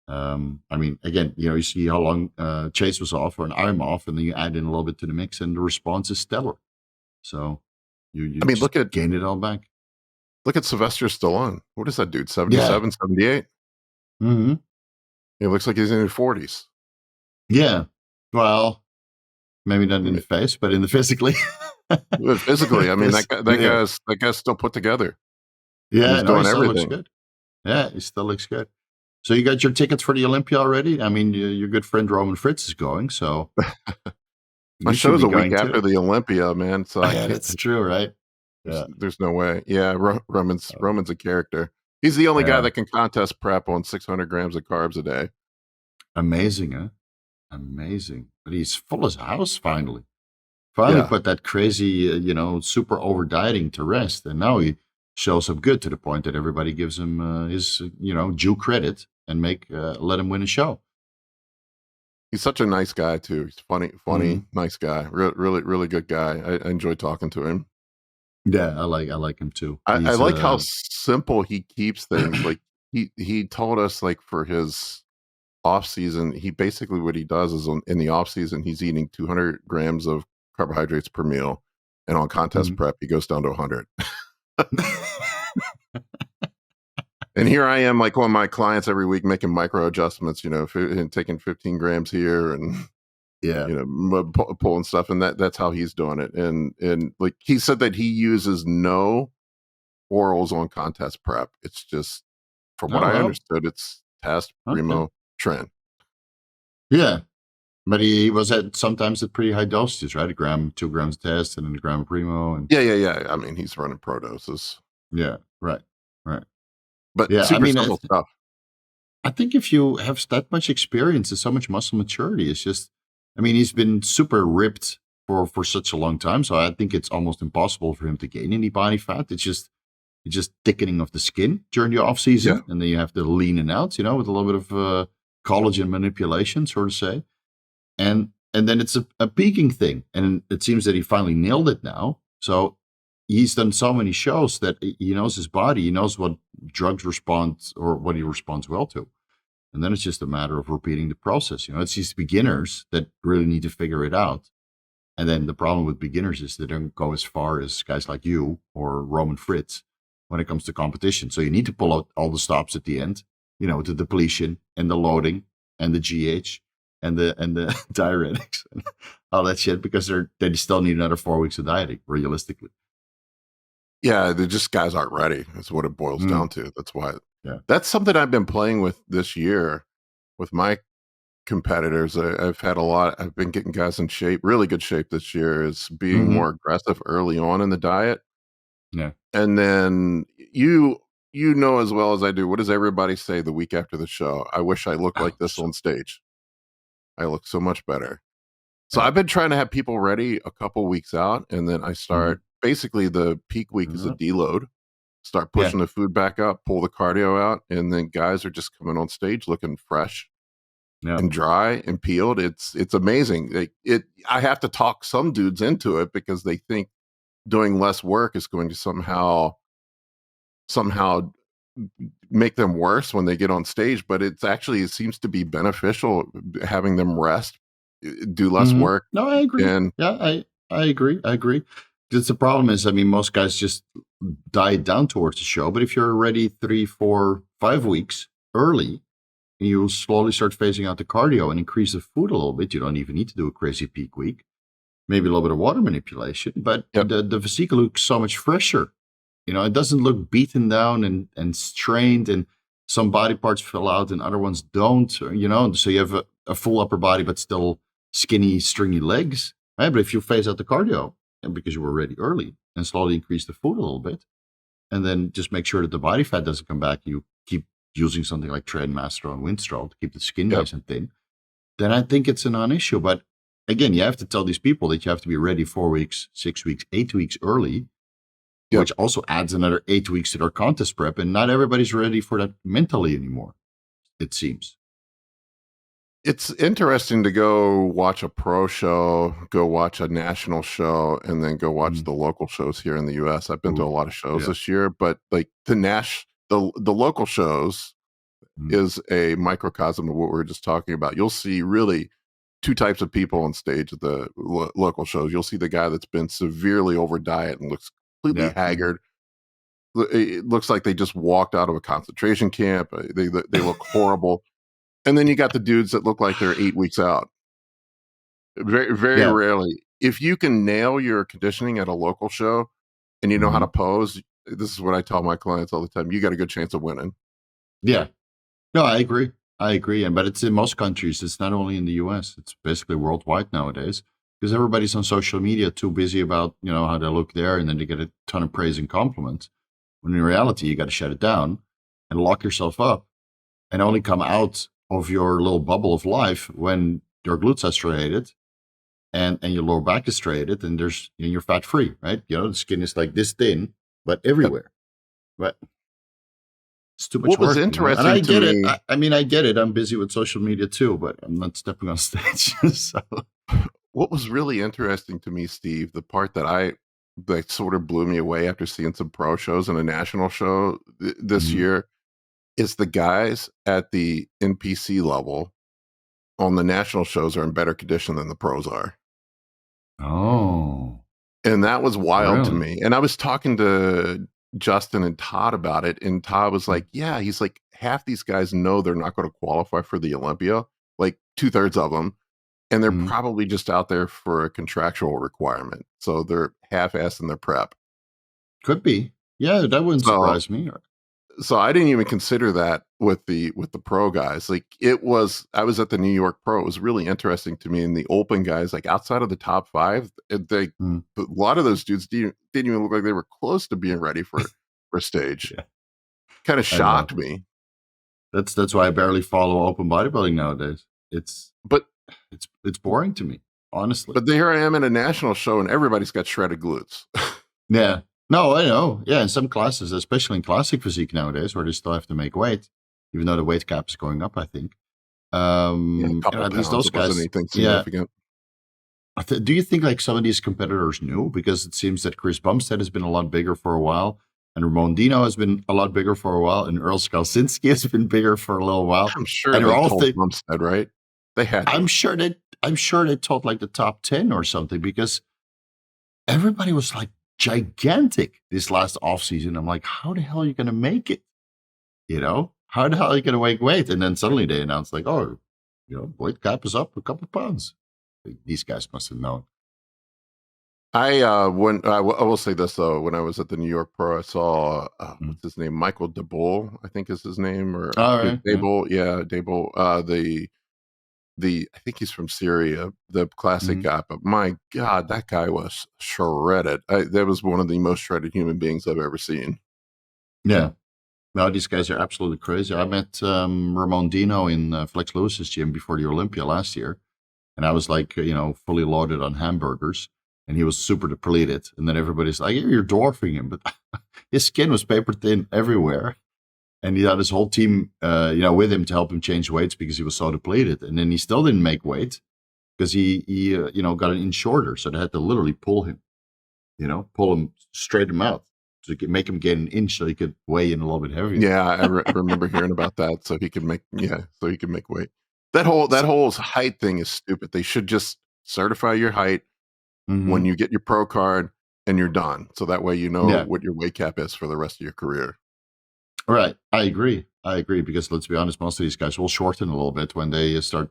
Again, you see how long Chase was off, and I'm off, and then you add in a little bit to the mix, and the response is stellar. So you look at gain it all back. Look at Sylvester Stallone. What is that dude? 77, 78? Mm-hmm. He looks like he's in his 40s. Yeah. Well, maybe not in the face, but in the physically. Physically, that guy's still put together. Yeah, he's doing he still everything. Looks good. Yeah, he still looks good. So you got your tickets for the Olympia already? Your good friend Roman Fritz is going, so my show's a week after the Olympia, man. So that's true, right? There's no way. Yeah, Roman's a character. He's the only guy that can contest prep on 600 grams of carbs a day. Amazing, huh? Amazing. But he's full as a house finally. Finally put that crazy, super over dieting to rest. And now he shows up good to the point that everybody gives him his, due credit and let him win a show. He's such a nice guy too. He's funny, nice guy. Really, really good guy. I enjoy talking to him. Yeah, I like him too. I like how simple he keeps things. Like he told us, like, for his off season, he basically, what he does is in the off season, he's eating 200 grams of carbohydrates per meal, and on contest prep, he goes down to 100. And here I am, like, on my clients every week, making micro adjustments, and taking 15 grams here and pulling stuff, and that's how he's doing it. And like he said that he uses no orals on contest prep. It's just, from what I understood, it's test, Primo, trend. Yeah, but he was sometimes at pretty high dosages, right? 2 grams test, and then a gram of Primo. And yeah. He's running pro doses. Yeah, right. But super simple stuff. I think if you have that much experience and so much muscle maturity, it's just, he's been super ripped for such a long time. So I think it's almost impossible for him to gain any body fat. It's just thickening of the skin during the off season. And then you have to lean it out, with a little bit of collagen manipulation, sort of say. And then it's a peaking thing. And it seems that he finally nailed it now. So he's done so many shows that he knows his body. He knows what drugs respond or what he responds well to. And then it's just a matter of repeating the process. It's these beginners that really need to figure it out. And then the problem with beginners is they don't go as far as guys like you or Roman Fritz when it comes to competition. So you need to pull out all the stops at the end, the depletion and the loading and the GH and the diuretics and all that shit, because they still need another 4 weeks of dieting, realistically. Yeah, they're just, guys aren't ready. That's what it boils down to. That's why. Yeah. That's something I've been playing with this year with my competitors. I've been getting guys in shape, really good shape this year, is being more aggressive early on in the diet. Yeah. And then you know as well as I do, what does everybody say the week after the show? I wish I looked like this on stage. I look so much better. So I've been trying to have people ready a couple weeks out, and then I start, basically the peak week is a deload. Start pushing the food back up, pull the cardio out, and then guys are just coming on stage looking fresh and dry and peeled. It's amazing. I have to talk some dudes into it because they think doing less work is going to somehow make them worse when they get on stage, but it seems to be beneficial having them rest, do less work. No, I agree. I agree. Because the problem is, most guys just diet down towards the show. But if you're already 3, 4, 5 weeks early, and you slowly start phasing out the cardio and increase the food a little bit, you don't even need to do a crazy peak week. Maybe a little bit of water manipulation, but the physique looks so much fresher. It doesn't look beaten down and strained. And some body parts fill out and other ones don't, so you have a full upper body but still skinny, stringy legs, right? But if you phase out the cardio, and because you were ready early, and slowly increase the food a little bit, and then just make sure that the body fat doesn't come back, you keep using something like Tren, Masteron, Winstrol to keep the skin nice and thin, then I think it's a non-issue. But again, you have to tell these people that you have to be ready 4 weeks, 6 weeks, 8 weeks early, which also adds another 8 weeks to their contest prep. And not everybody's ready for that mentally anymore, it seems. It's interesting to go watch a pro show, go watch a national show, and then go watch the local shows here in the US. I've been to a lot of shows this year, but like the local shows is a microcosm of what we were just talking about. You'll see really two types of people on stage at the local shows. You'll see the guy that's been severely over diet and looks completely haggard. It looks like they just walked out of a concentration camp. They look horrible. And then you got the dudes that look like they're 8 weeks out. Very, very rarely. If you can nail your conditioning at a local show and you know how to pose, this is what I tell my clients all the time. You got a good chance of winning. Yeah. No, I agree. But it's in most countries. It's not only in the US. It's basically worldwide nowadays because everybody's on social media too busy about, how they look there, and then they get a ton of praise and compliments. When in reality, you got to shut it down and lock yourself up and only come out of your little bubble of life when your glutes are striated and your lower back is striated and you're fat free, right? The skin is like this thin, but everywhere. But it's too much work. What was interesting And I get me, it. I get it. I'm busy with social media too, but I'm not stepping on stage. So. What was really interesting to me, Steve, the part that sort of blew me away after seeing some pro shows and a national show this year, is the guys at the NPC level on the national shows are in better condition than the pros are. Oh. And that was wild to me. And I was talking to Justin and Todd about it, and Todd was like, yeah, he's like, half these guys know they're not going to qualify for the Olympia, like 2/3 of them, and they're probably just out there for a contractual requirement. So they're half-assing their prep. Could be. Yeah, that wouldn't surprise me. So I didn't even consider that with the pro guys. Like I was at the New York Pro. It was really interesting to me. And the open guys, like outside of the top 5, a lot of those dudes didn't even look like they were close to being ready for stage. Kind of shocked me. That's why I barely follow open bodybuilding nowadays. It's boring to me, honestly. But here I am in a national show and everybody's got shredded glutes. Yeah. No, I know. Yeah, in some classes, especially in classic physique nowadays, where they still have to make weight, even though the weight cap is going up, I think. At least those guys. Anything significant. Do you think like some of these competitors knew? Because it seems that Chris Bumstead has been a lot bigger for a while, and Ramon Dino has been a lot bigger for a while, and Earl Skalsinski has been bigger for a little while. I'm sure they told Bumstead, right? They had. I'm sure they told like the top 10 or something, because everybody was like gigantic this last offseason. I'm like, how the hell are you going to make it? How the hell are you going to make weight? And then suddenly they announced like, weight cap is up a couple of pounds. These guys must have known. I will say this though, when I was at the New York Pro, I saw what's his name, Michael Daboul, I think is his name, or Daboul. Yeah, Daboul. I think he's from Syria, the classic guy, but my God, that guy was shredded. That was one of the most shredded human beings I've ever seen. Yeah. No, these guys are absolutely crazy. I met Ramon Dino in Flex Lewis's gym before the Olympia last year. And I was like, fully loaded on hamburgers. And he was super depleted. And then everybody's like, you're dwarfing him. But his skin was paper thin everywhere. And he had his whole team, with him to help him change weights because he was so depleted. And then he still didn't make weight because he got an inch shorter. So they had to literally pull him, straighten him out so he could make him gain an inch so he could weigh in a little bit heavier. Yeah, I remember hearing about that. So he could make weight. That whole height thing is stupid. They should just certify your height when you get your pro card and you're done. So that way what your weight cap is for the rest of your career. Right. I agree. Because let's be honest, most of these guys will shorten a little bit when they start,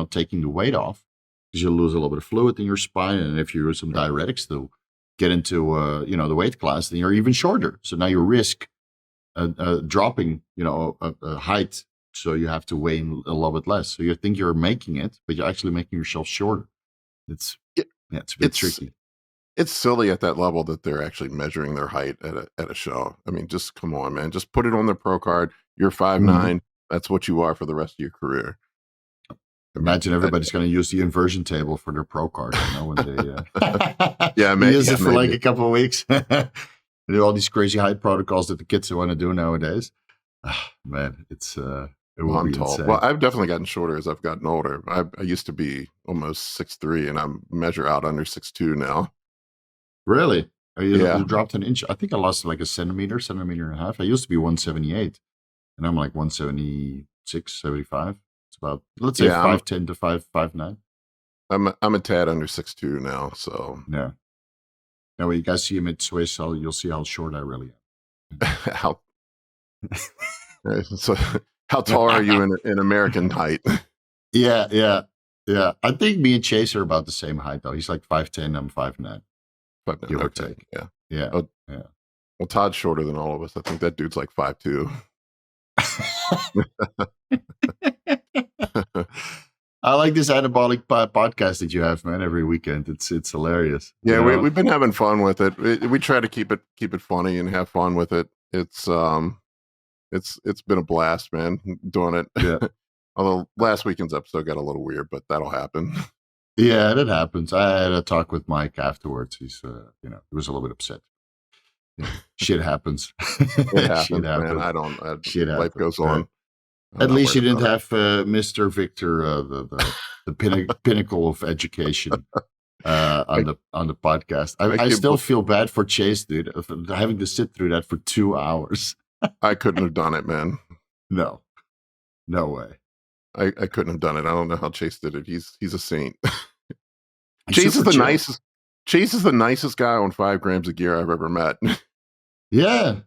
taking the weight off, because you'll lose a little bit of fluid in your spine. And if you use some diuretics to get into, the weight class, then you're even shorter. So now your risk dropping, a height, so you have to weigh a little bit less. So you think you're making it, but you're actually making yourself shorter. It's a bit tricky. It's silly at that level that they're actually measuring their height at a show. I mean, just come on, man. Just put it on their pro card. You're 5'9". Mm-hmm. That's what you are for the rest of your career. Imagine everybody's going to use the inversion table for their pro card. When they use it for like a couple of weeks. Do all these crazy height protocols that the kids want to do nowadays. Man, it will be tall. Insane. Well, I've definitely gotten shorter as I've gotten older. I used to be almost 6'3", and I measure out under 6'2" now. Really? You dropped an inch. I think I lost like a centimeter and a half. I used to be 178, and I'm like 176, 75. It's about, let's say, 5'10" to 5'9". I'm a tad under 6'2" now, so yeah. Now, when you guys see him at Swiss, you'll see how short I really am. So, how tall are you in American height? Yeah. I think me and Chase are about the same height, though. He's like 5'10", I'm 5'9". 5'9", give or okay. take. Yeah. Oh, yeah. Well, Todd's shorter than all of us. I think that dude's like 5'2". I like this Anabolic podcast that you have, man, every weekend. It's hilarious. Yeah, we've been having fun with it. We try to keep it funny and have fun with it. It's been a blast, man, doing it. Yeah. Although last weekend's episode got a little weird, but that'll happen. Yeah, that happens. I had a talk with Mike afterwards. He's, he was a little bit upset. Shit happens. It happens, man. Shit life goes on. At least you didn't have Mr. Victor, the pinnacle of education, on the podcast. I still feel bad for Chase, dude, of having to sit through that for 2 hours. I couldn't have done it, man. No way. I couldn't have done it. I don't know how Chase did it. He's a saint. Chase is the nicest. Chase is the nicest guy on 5 grams of gear I've ever met. Yeah.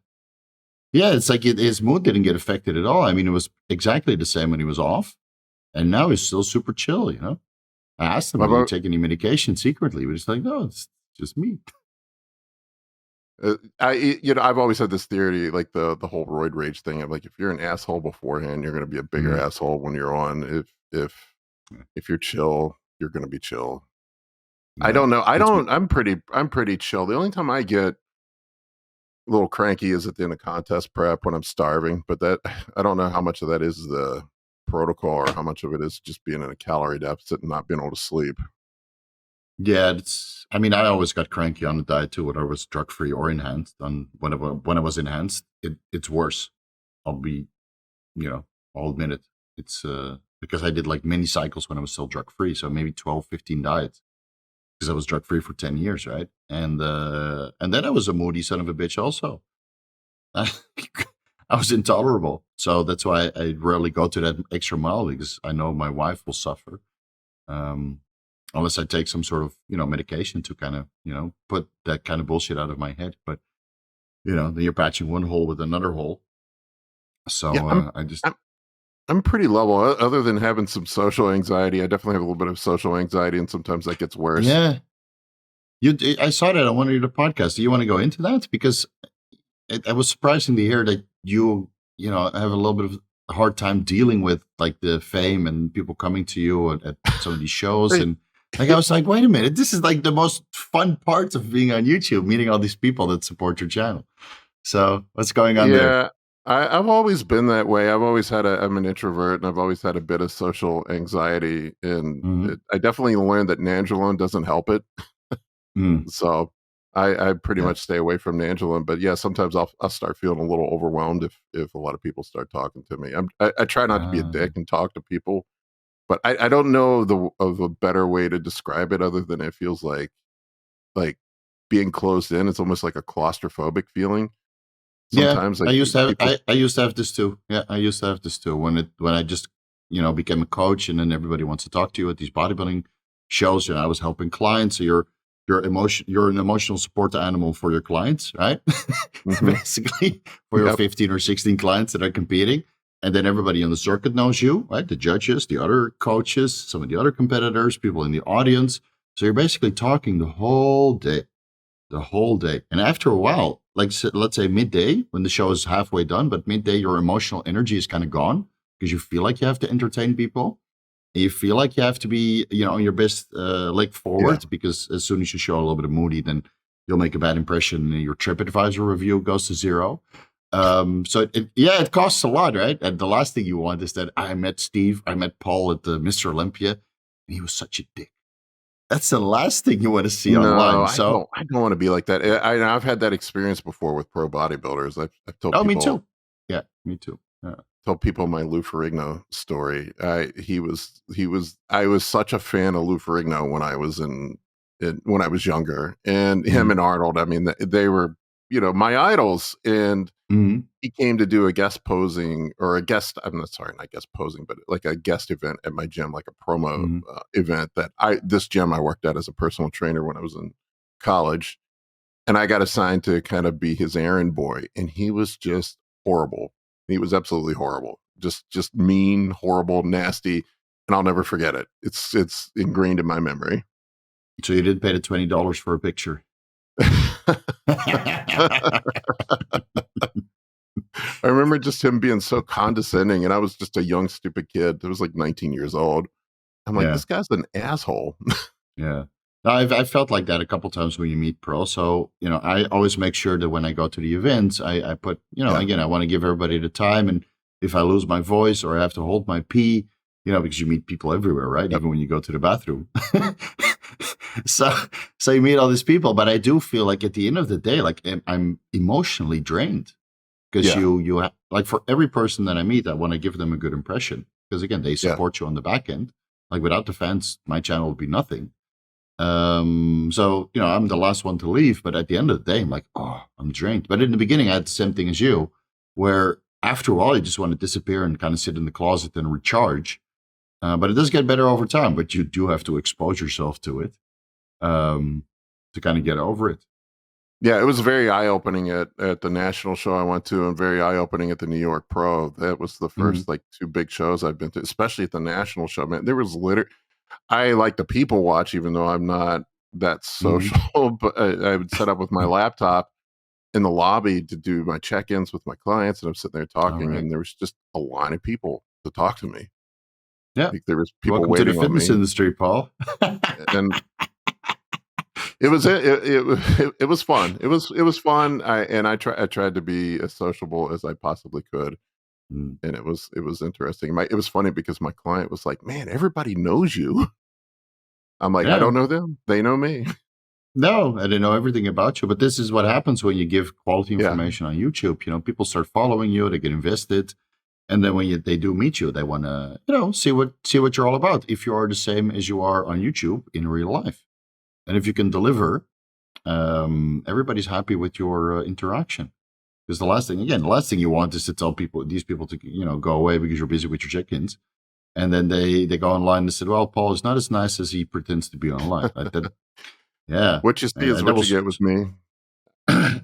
Yeah, it's like his mood didn't get affected at all. I mean, it was exactly the same when he was off, and now he's still super chill, I asked him, "Do you take any medication secretly?" But he's like, "No, it's just me." I've always had this theory, like the whole roid rage thing of like, if you're an asshole beforehand, you're going to be a bigger asshole when you're on. If you're chill, you're going to be chill. Yeah, I don't know. I'm pretty chill. The only time I get a little cranky is at the end of contest prep when I'm starving, but that I don't know how much of that is the protocol or how much of it is just being in a calorie deficit and not being able to sleep. Yeah, I always got cranky on the diet too, whether I was drug free or enhanced. And when I was enhanced, it's worse. I'll admit it. It's because I did like mini cycles when I was still drug free, so maybe 12, 15 diets. Because I was drug free for 10 years, right? And then I was a moody son of a bitch also. I was intolerable. So that's why I rarely go to that extra mile, because I know my wife will suffer. Unless I take some sort of, medication to kind of, put that kind of bullshit out of my head. But, then you're patching one hole with another hole. So yeah, I'm pretty level. Other than having some social anxiety, I definitely have a little bit of social anxiety, and sometimes that gets worse. Yeah. I saw that on one of your podcasts. Do you want to go into that? Because it was surprising to hear that you have a little bit of a hard time dealing with like the fame and people coming to you at some of these shows. And like, I was like, wait a minute, this is like the most fun part of being on YouTube, meeting all these people that support your channel. So what's going on there? I've always been that way. I'm an introvert, and I've always had a bit of social anxiety, and I definitely learned that Nandrolone doesn't help it. So I pretty much stay away from Nandrolone. But yeah, sometimes I'll start feeling a little overwhelmed if a lot of people start talking to me. I try not to be a dick and talk to people, but I don't know of a better way to describe it other than it feels like being closed in. It's almost like a claustrophobic feeling. Sometimes, I used to have this too. Yeah, I used to have this too. When I just became a coach, and then everybody wants to talk to you at these bodybuilding shows. I was helping clients. So you're an emotional support animal for your clients, right? Basically, for your 15 or 16 clients that are competing, and then everybody on the circuit knows you, right? The judges, the other coaches, some of the other competitors, people in the audience. So you're basically talking the whole day. And after a while, like let's say midday when the show is halfway done, but midday your emotional energy is kind of gone because you feel like you have to entertain people. And you feel like you have to be, on your best leg forward because as soon as you show a little bit of moody, then you'll make a bad impression and your TripAdvisor review goes to 0. So it costs a lot, right? And the last thing you want is that I met Paul at the Mr. Olympia, and he was such a dick. That's the last thing you want to see online. So I don't want to be like that. I've had that experience before with pro bodybuilders. I've told people. Me too. Yeah, me too. Yeah. Told people my Lou Ferrigno story. I was such a fan of Lou Ferrigno when I was when I was younger, and him and Arnold. I mean, they were my idols, and he came to do a guest posing or a guest. I'm not sorry, not guest posing, but like a guest event at my gym, like a promo event that this gym I worked at as a personal trainer when I was in college, and I got assigned to kind of be his errand boy, and he was just horrible. He was absolutely horrible, just mean, horrible, nasty, and I'll never forget it. It's ingrained in my memory. So you did pay the $20 for a picture. I remember just him being so condescending, and I was just a young, stupid kid. I was like 19 years old. I'm like, this guy's an asshole. Yeah. I've felt like that a couple times when you meet pros. So, I always make sure that when I go to the events, I put, again, I want to give everybody the time. And if I lose my voice or I have to hold my pee, because you meet people everywhere, right? Even when you go to the bathroom. So you meet all these people, but I do feel like at the end of the day, like I'm emotionally drained because you have, like for every person that I meet, I want to give them a good impression because again, they support you on the back end. Like without the fans, my channel would be nothing. So, I'm the last one to leave, but at the end of the day, I'm like, oh, I'm drained. But in the beginning, I had the same thing as you, where after a while, you just want to disappear and kind of sit in the closet and recharge. But it does get better over time, but you do have to expose yourself to it to kind of get over it. Yeah, it was very eye-opening at the national show I went to and very eye-opening at the New York Pro. That was the first like 2 big shows I've been to, especially at the national show. Man, there was I like to people watch, even though I'm not that social, but I would set up with my laptop in the lobby to do my check-ins with my clients, and I'm sitting there talking, and there was just a line of people to talk to me. Yeah, like there was people Welcome waiting to the fitness on me. industry, Paul. And it was fun. It was fun. I tried to be as sociable as I possibly could. And it was interesting. It was funny because my client was like, "Man, everybody knows you." I'm like, "I don't know them. They know me." No, I didn't know everything about you. But this is what happens when you give quality information on YouTube. People start following you, they get invested, and then when they do meet you, they want to, see what you're all about. If you are the same as you are on YouTube in real life, and if you can deliver, everybody's happy with your interaction. Because the last thing you want is to tell these people to, go away because you're busy with your check-ins. And then they go online and said, well, Paul is not as nice as he pretends to be online. What you see is what you get with me.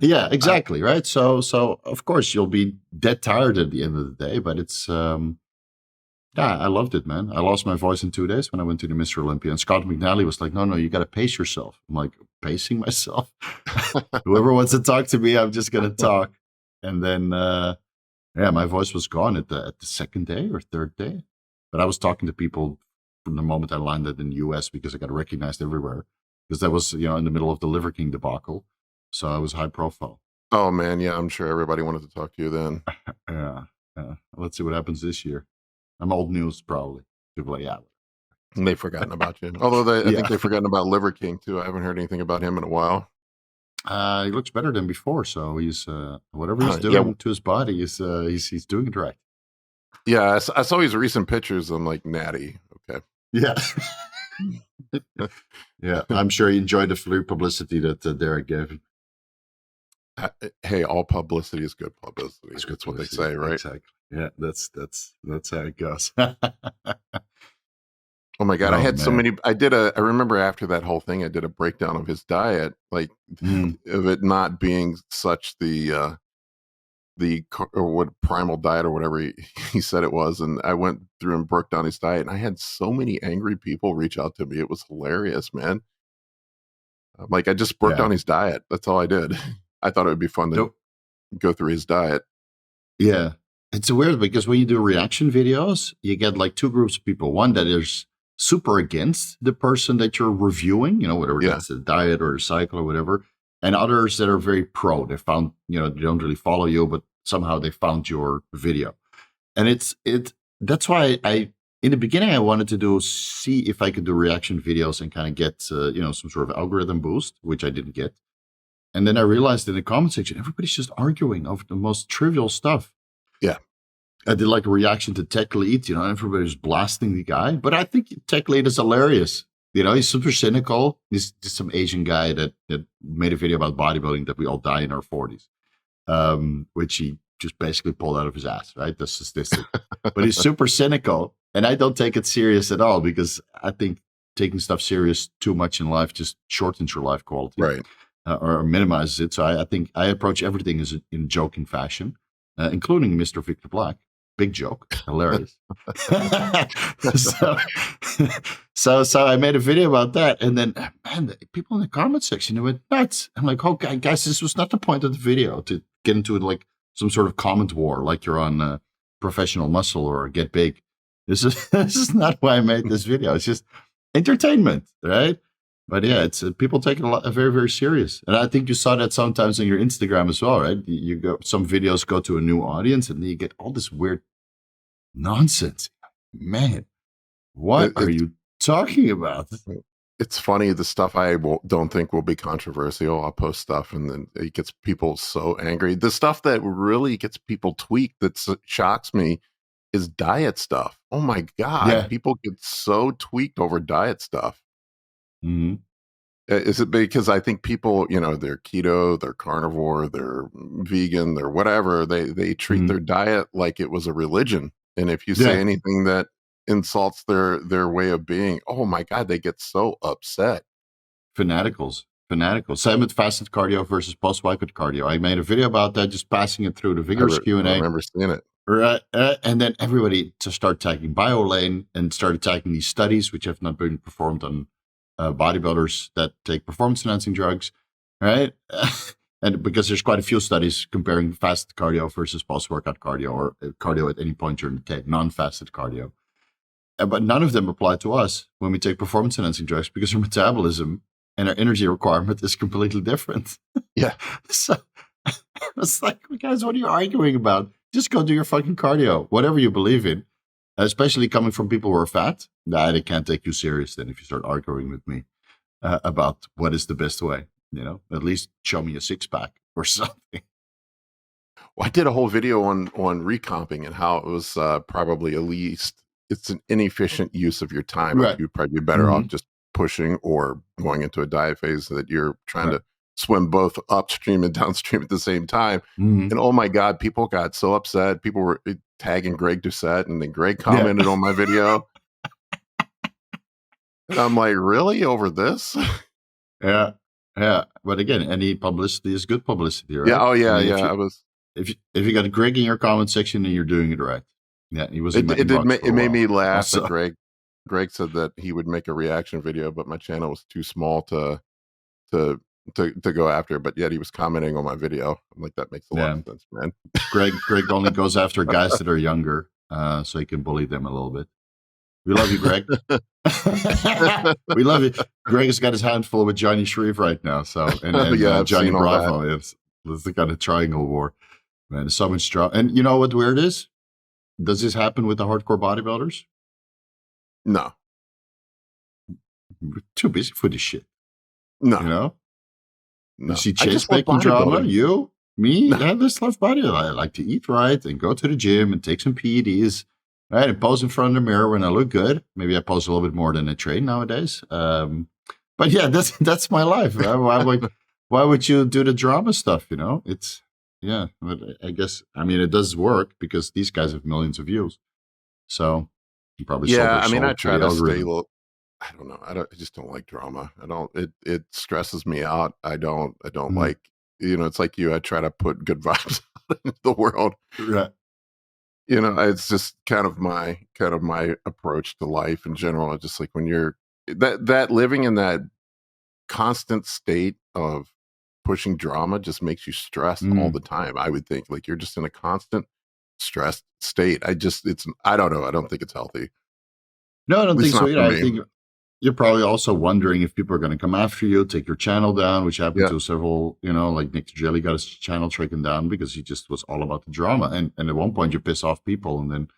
Yeah, exactly. Right. So of course you'll be dead tired at the end of the day, but it's, I loved it, man. I lost my voice in 2 days when I went to the Mr. Olympia, and Scott McNally was like, no, you got to pace yourself. I'm like, pacing myself? Whoever wants to talk to me, I'm just going to talk. And then, my voice was gone at the second day or third day. But I was talking to people from the moment I landed in the US because I got recognized everywhere. Because that was, in the middle of the Liver King debacle. So I was high profile. Oh, man. Yeah, I'm sure everybody wanted to talk to you then. Yeah. Let's see what happens this year. I'm old news, probably. People are like, yeah. They've forgotten about you. Although I think they've forgotten about Liver King, too. I haven't heard anything about him in a while. He looks better than before, so he's whatever he's doing to his body, he's doing it right. Yeah, I saw his recent pictures. I'm like, natty. Okay. Yeah. Yeah, I'm sure he enjoyed the free publicity that Derek gave him. Hey, all publicity is good publicity. That's what they say, right? Exactly. Yeah, that's how it goes. Oh my God, I had so many. I remember after that whole thing, I did a breakdown of his diet, like of it not being such the primal diet or whatever he said it was. And I went through and broke down his diet, and I had so many angry people reach out to me. It was hilarious, man. Like I just broke down his diet. That's all I did. I thought it would be fun to go through his diet. Yeah. It's weird because when you do reaction videos, you get like two groups of people. One that is super against the person that you're reviewing, whatever that's a diet or a cycle or whatever. And others that are very pro. They found, they don't really follow you, but somehow they found your video. And that's why in the beginning, I wanted to see if I could do reaction videos and kind of get, some sort of algorithm boost, which I didn't get. And then I realized in the comment section, everybody's just arguing over the most trivial stuff. Yeah. I did like a reaction to Tech Lead, everybody's blasting the guy. But I think Tech Lead is hilarious. He's super cynical. He's just some Asian guy that made a video about bodybuilding that we all die in our 40s, which he just basically pulled out of his ass, right? The statistic. But he's super cynical. And I don't take it serious at all because I think taking stuff serious too much in life just shortens your life quality. Right. Or minimizes it. So I think I approach everything as in joking fashion, including Mr. Victor Black. Big joke, hilarious. so I made a video about that, and then the people in the comment section, they went nuts. I'm like, oh, guys, this was not the point of the video to get into like some sort of comment war, like you're on Professional Muscle or Get Big. This is not why I made this video. It's just entertainment, right? But yeah, it's people take it very, very serious. And I think you saw that sometimes on your Instagram as well, right? Some videos go to a new audience and then you get all this weird nonsense. Man, what are you talking about? It's funny, the stuff I don't think will be controversial. I'll post stuff and then it gets people so angry. The stuff that really gets people tweaked, that shocks me, is diet stuff. Oh my God. Yeah. People get so tweaked over diet stuff. Mm-hmm. Is it because I think people, they're keto, they're carnivore, they're vegan, they're whatever. They treat their diet like it was a religion. And if you say anything that insults their way of being, oh my God, they get so upset. Fanaticals. Same with fasted cardio versus post-workout cardio. I made a video about that, just passing it through the Vigorous Q&A. I remember seeing it. Right, and then everybody to start tagging BioLane and started tagging these studies, which have not been performed on bodybuilders that take performance-enhancing drugs, right? And because there's quite a few studies comparing fasted cardio versus post-workout cardio or cardio at any point during the day, non-fasted cardio. But none of them apply to us when we take performance-enhancing drugs because our metabolism and our energy requirement is completely different. Yeah. So it's like, guys, what are you arguing about? Just go do your fucking cardio, whatever you believe in. Especially coming from people who are fat, they can't take you serious then if you start arguing with me about what is the best way. At least show me a six-pack or something. Well, I did a whole video on recomping and how it was probably at least it's an inefficient use of your time. Right. You'd probably be better off just pushing or going into a diet phase that you're trying to swim both upstream and downstream at the same time. And oh my God, people got so upset. People were tagging Greg Doucette, and then Greg commented on my video. And I'm like, really? Over this? Yeah. But again, any publicity is good publicity, right? Yeah. Oh yeah. If you got Greg in your comment section, then you're doing it right. Yeah, he was. It made me laugh that Greg said that he would make a reaction video, but my channel was too small to go after. But yet he was commenting on my video. I'm like, that makes a lot of sense, man. Greg only goes after guys that are younger, so he can bully them a little bit. We love you, Greg. We love you. Greg has got his hand full with Johnny Shreve right now. So and Johnny Bravo. It's the kind of triangle war. Man, there's so much strong. And you know what weird is? Does this happen with the hardcore bodybuilders? No. We're too busy for this shit. No. No. You see I Chase making drama? You? Me? No. I just love bodybuilding. I like to eat right and go to the gym and take some PEDs. Right, and pose in front of the mirror when I look good. Maybe I pose a little bit more than I train nowadays. But yeah, that's my life. Why would you do the drama stuff? It's but I guess it does work because these guys have millions of views. So you probably I try to stay. I don't know. I just don't like drama. I don't. It stresses me out. I don't like. It's like you. I try to put good vibes out into the world. Right. It's just kind of my approach to life in general. It's just like when you're that living in that constant state of pushing drama just makes you stressed all the time. I would think like you're just in a constant stressed state. I don't know. I don't think it's healthy. No, I don't think so either. I Me. think you're probably also wondering if people are going to come after you, take your channel down, which happened to several, like Nick Jelly got his channel taken down because he just was all about the drama. And at one point you piss off people and then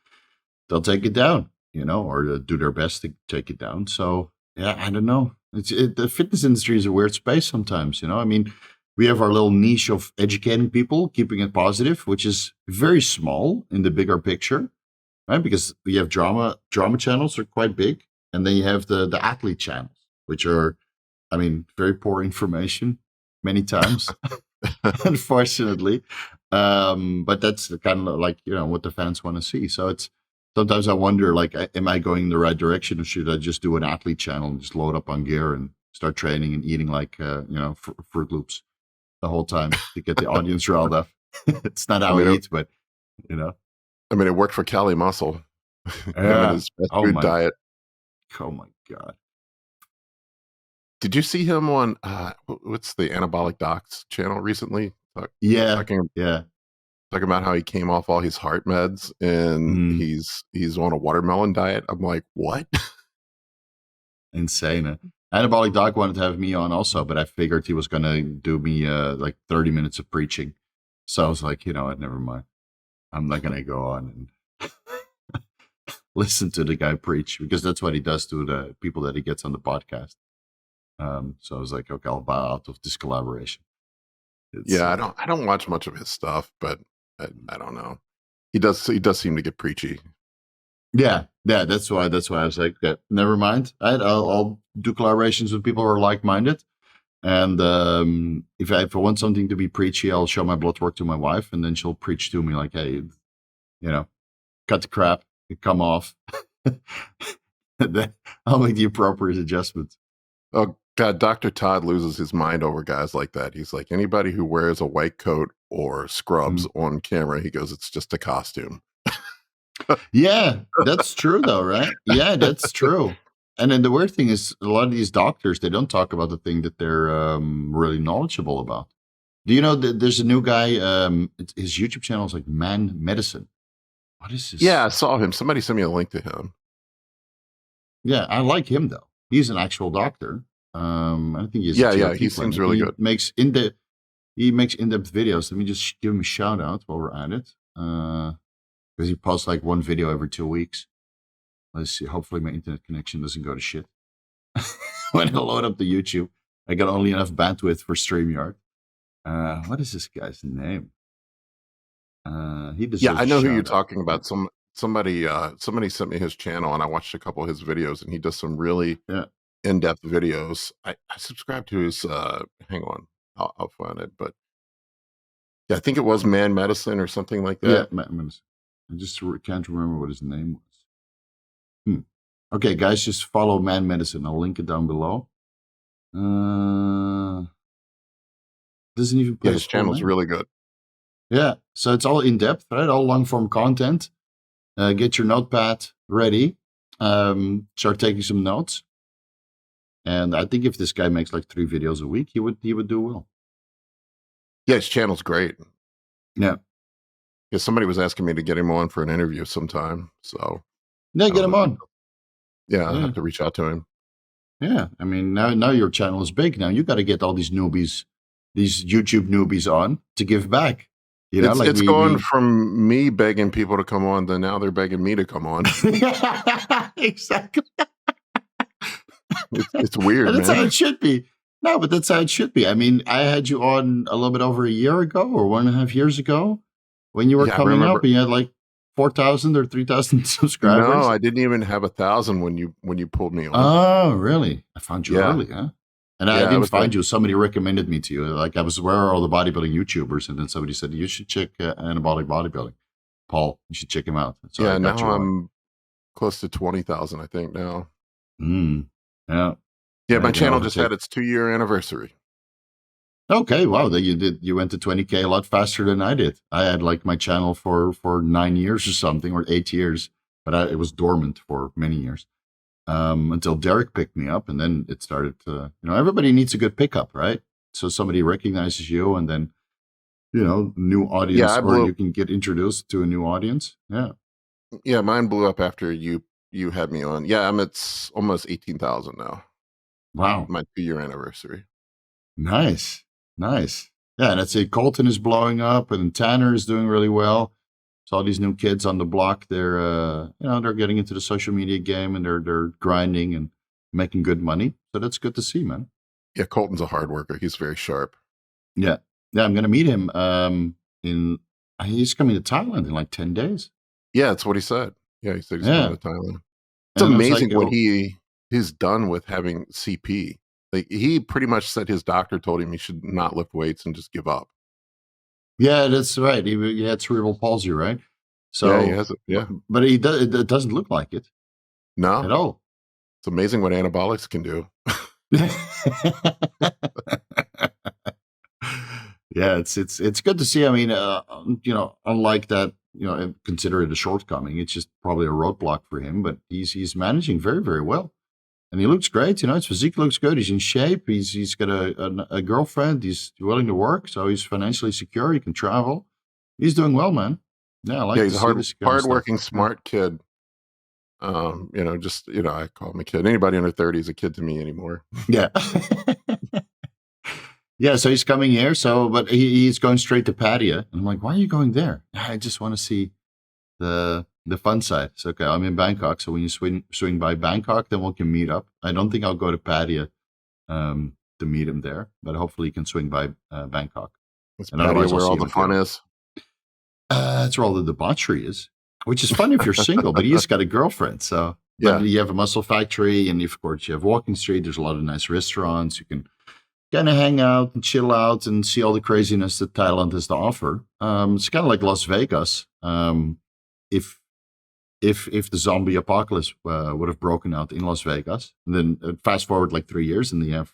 they'll take it down, or do their best to take it down. So, yeah, I don't know. The fitness industry is a weird space sometimes, I mean, we have our little niche of educating people, keeping it positive, which is very small in the bigger picture, right? Because we have drama channels are quite big. And then you have the athlete channels, which are, I mean, very poor information many times, unfortunately. But that's the kind of like, what the fans want to see. So sometimes I wonder, like, am I going in the right direction, or should I just do an athlete channel and just load up on gear and start training and eating like, Fruit Loops the whole time to get the audience riled up? It's not how I eat, but, I mean, it worked for Cali Muscle. His best food diet. Oh my God. Did you see him on what's the Anabolic Docs channel recently? Talking about how he came off all his heart meds and he's on a watermelon diet. I'm like, what? Insane. Anabolic Doc wanted to have me on also, but I figured he was going to do me like 30 minutes of preaching. So I was like, you know what, never mind. I'm not going to go on and listen to the guy preach, because that's what he does to the people that he gets on the podcast. So I was like, okay, I'll bow out of this collaboration. I don't watch much of his stuff, but I don't know. He does seem to get preachy. Yeah. That's why I was like, never mind. I'll do collaborations with people who are like-minded. And if I want something to be preachy, I'll show my blood work to my wife, and then she'll preach to me like, hey, cut the crap. Come off. Then I'll make the appropriate adjustments. Oh God, Dr. Todd loses his mind over guys like that. He's like, anybody who wears a white coat or scrubs on camera, he goes, it's just a costume. Yeah, that's true though, right? Yeah, that's true. And then the weird thing is, a lot of these doctors, they don't talk about the thing that they're really knowledgeable about. Do you know that there's a new guy, his YouTube channel is like Man Medicine. What is this? Yeah, I saw him. Somebody sent me a link to him. Yeah, I like him though. He's an actual doctor. I think he's he seems really good. He makes in-depth videos. Let me just give him a shout out while we're at it. Because he posts like one video every 2 weeks. Let's see. Hopefully my internet connection doesn't go to shit. When I load up the YouTube, I got only enough bandwidth for StreamYard. What is this guy's name? I know who you're talking about. Somebody sent me his channel, and I watched a couple of his videos, and he does some really in-depth videos. I subscribe to his. Hang on, I'll find it. But I think it was Man Medicine or something like that. Yeah, Man Medicine. I just can't remember what his name was. Okay, guys, just follow Man Medicine. I'll link it down below. Doesn't even put his channel's really good. Yeah, so it's all in depth, right? All long form content. Get your notepad ready. Start taking some notes. And I think if this guy makes like 3 videos a week, he would do well. Yeah, his channel's great. Yeah. Yeah, somebody was asking me to get him on for an interview sometime. So yeah, get him on. Yeah, I'll have to reach out to him. Yeah, I mean, now your channel is big. Now you got to get all these newbies, these YouTube newbies on to give back. It's going from me begging people to come on to now they're begging me to come on. Exactly. It's weird, and that's how it should be. No, but that's how it should be. I mean, I had you on a little bit over a year ago or 1.5 years ago when you were coming up and you had like 4,000 or 3,000 subscribers. No, I didn't even have 1,000 when you pulled me on. Oh, really? I found you early, huh? And I didn't find you. Somebody recommended me to you. Like I was, where are all the bodybuilding YouTubers? And then somebody said, you should check Anabolic Bodybuilding. Paul, you should check him out. So now I'm close to 20,000, I think now. Yeah. Yeah, my channel just had its 2-year anniversary. Okay, wow. You went to 20K a lot faster than I did. I had like my channel for 9 years or something, or 8 years, but it was dormant for many years. Until Derek picked me up, and then it started to, everybody needs a good pickup, right? So somebody recognizes you, and then new audience, Yeah, or you can get introduced to a new audience. Yeah, mine blew up after you had me on. Yeah, it's almost 18,000 now. Wow, my 2-year anniversary. nice. Yeah, and I'd say Kolton is blowing up, and Tanner is doing really well. So all these new kids on the block, they're they're getting into the social media game, and they're grinding and making good money. So that's good to see, man. Yeah, Colton's a hard worker. He's very sharp. Yeah, I'm gonna meet him. He's coming to Thailand in like 10 days. Yeah, that's what he said. Yeah, he said he's going to Thailand. It's And amazing like, what he's done with having CP. Like, he pretty much said his doctor told him he should not lift weights and just give up. Yeah, that's right. He had cerebral palsy, right? So yeah, he has it. Yeah, but it doesn't look like it. No, at all. It's amazing what anabolics can do. Yeah, it's good to see. I mean, unlike that, consider it a shortcoming. It's just probably a roadblock for him, but he's managing very, very well, and he looks great. His physique looks good. He's in shape. He's got a girlfriend. He's willing to work, so he's financially secure. He can travel. He's doing well, man. Yeah, I like. Yeah, he's a hardworking, stuff. smart kid. I call him a kid. Anybody under 30 is a kid to me anymore. Yeah. Yeah, so he's coming here. But he's going straight to Pattaya. And I'm like, why are you going there? I just want to see the fun side. So, okay, I'm in Bangkok. So when you swing by Bangkok, then we can meet up. I don't think I'll go to Pattaya to meet him there, but hopefully he can swing by Bangkok. It's Pattaya where all the fun is. That's where all the debauchery is, which is fun if you're single, but he's got a girlfriend. So yeah, you have a muscle factory, and of course you have Walking Street. There's a lot of nice restaurants. You can kind of hang out and chill out and see all the craziness that Thailand has to offer. It's kind of like Las Vegas. If the zombie apocalypse would have broken out in Las Vegas, and then fast forward like 3 years, and you have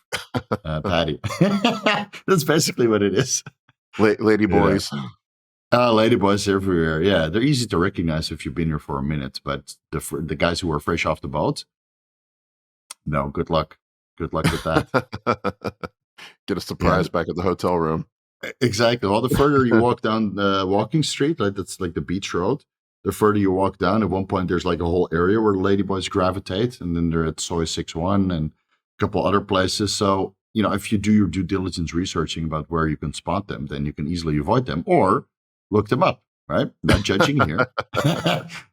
Pattaya. That's basically what it is. Lady boys. Lady boys everywhere. Yeah, they're easy to recognize if you've been here for a minute, but the guys who are fresh off the boat, no, good luck. Good luck with that. Get a surprise back at the hotel room. Exactly. Well, the further you walk down Walking Street, like that's like the beach road, the further you walk down, at one point there's like a whole area where the ladyboys gravitate, and then they're at Soy 61 and a couple other places. So, if you do your due diligence researching about where you can spot them, then you can easily avoid them or look them up, right? Not judging here.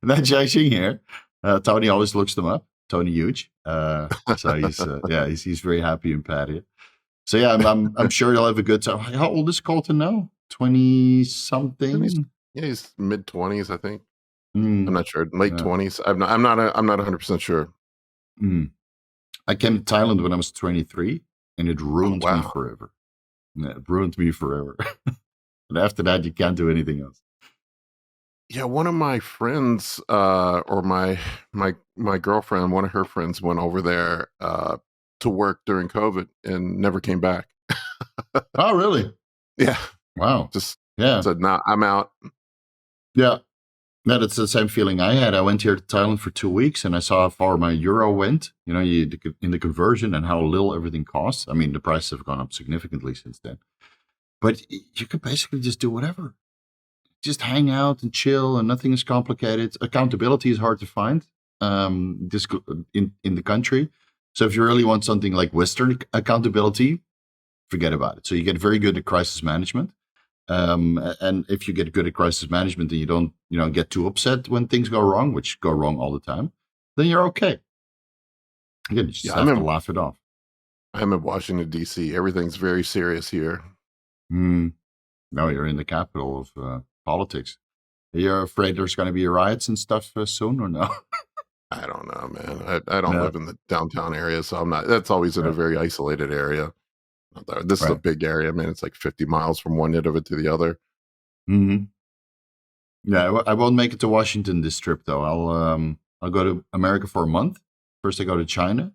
Not judging here. Tony always looks them up. Tony Huge. So he's very happy in Pattaya. So yeah, I'm sure he'll have a good time. How old is Kolton now? 20 something. He's mid 20s, I think. I'm not sure. Late 20s. I'm not 100% sure. I came to Thailand when I was 23, and it ruined me forever. Yeah, it ruined me forever. And after that, you can't do anything else. Yeah, one of my friends, or my girlfriend, one of her friends went over there to work during COVID and never came back. Oh, really? Yeah. Wow. Just Yeah. said, "Nah, I'm out." Yeah. No, that's the same feeling I had. I went here to Thailand for 2 weeks, and I saw how far my euro went, in the conversion, and how little everything costs. I mean, the prices have gone up significantly since then. But you could basically just do whatever. Just hang out and chill, and nothing is complicated. Accountability is hard to find in the country. So if you really want something like Western accountability, forget about it. So you get very good at crisis management. And if you get good at crisis management and you don't, get too upset when things go wrong, which go wrong all the time, then you're okay. Again, you just have to laugh it off. I'm in Washington, D.C. Everything's very serious here. No, you're in the capital of politics. Are you afraid there's going to be riots and stuff soon, or no? I don't know, man. I don't live in the downtown area, so I'm not. That's always in a very isolated area. This is a big area, man. It's like 50 miles from one end of it to the other. Mm-hmm. Yeah, I won't make it to Washington this trip, though. I'll go to America for a month. First, I go to China.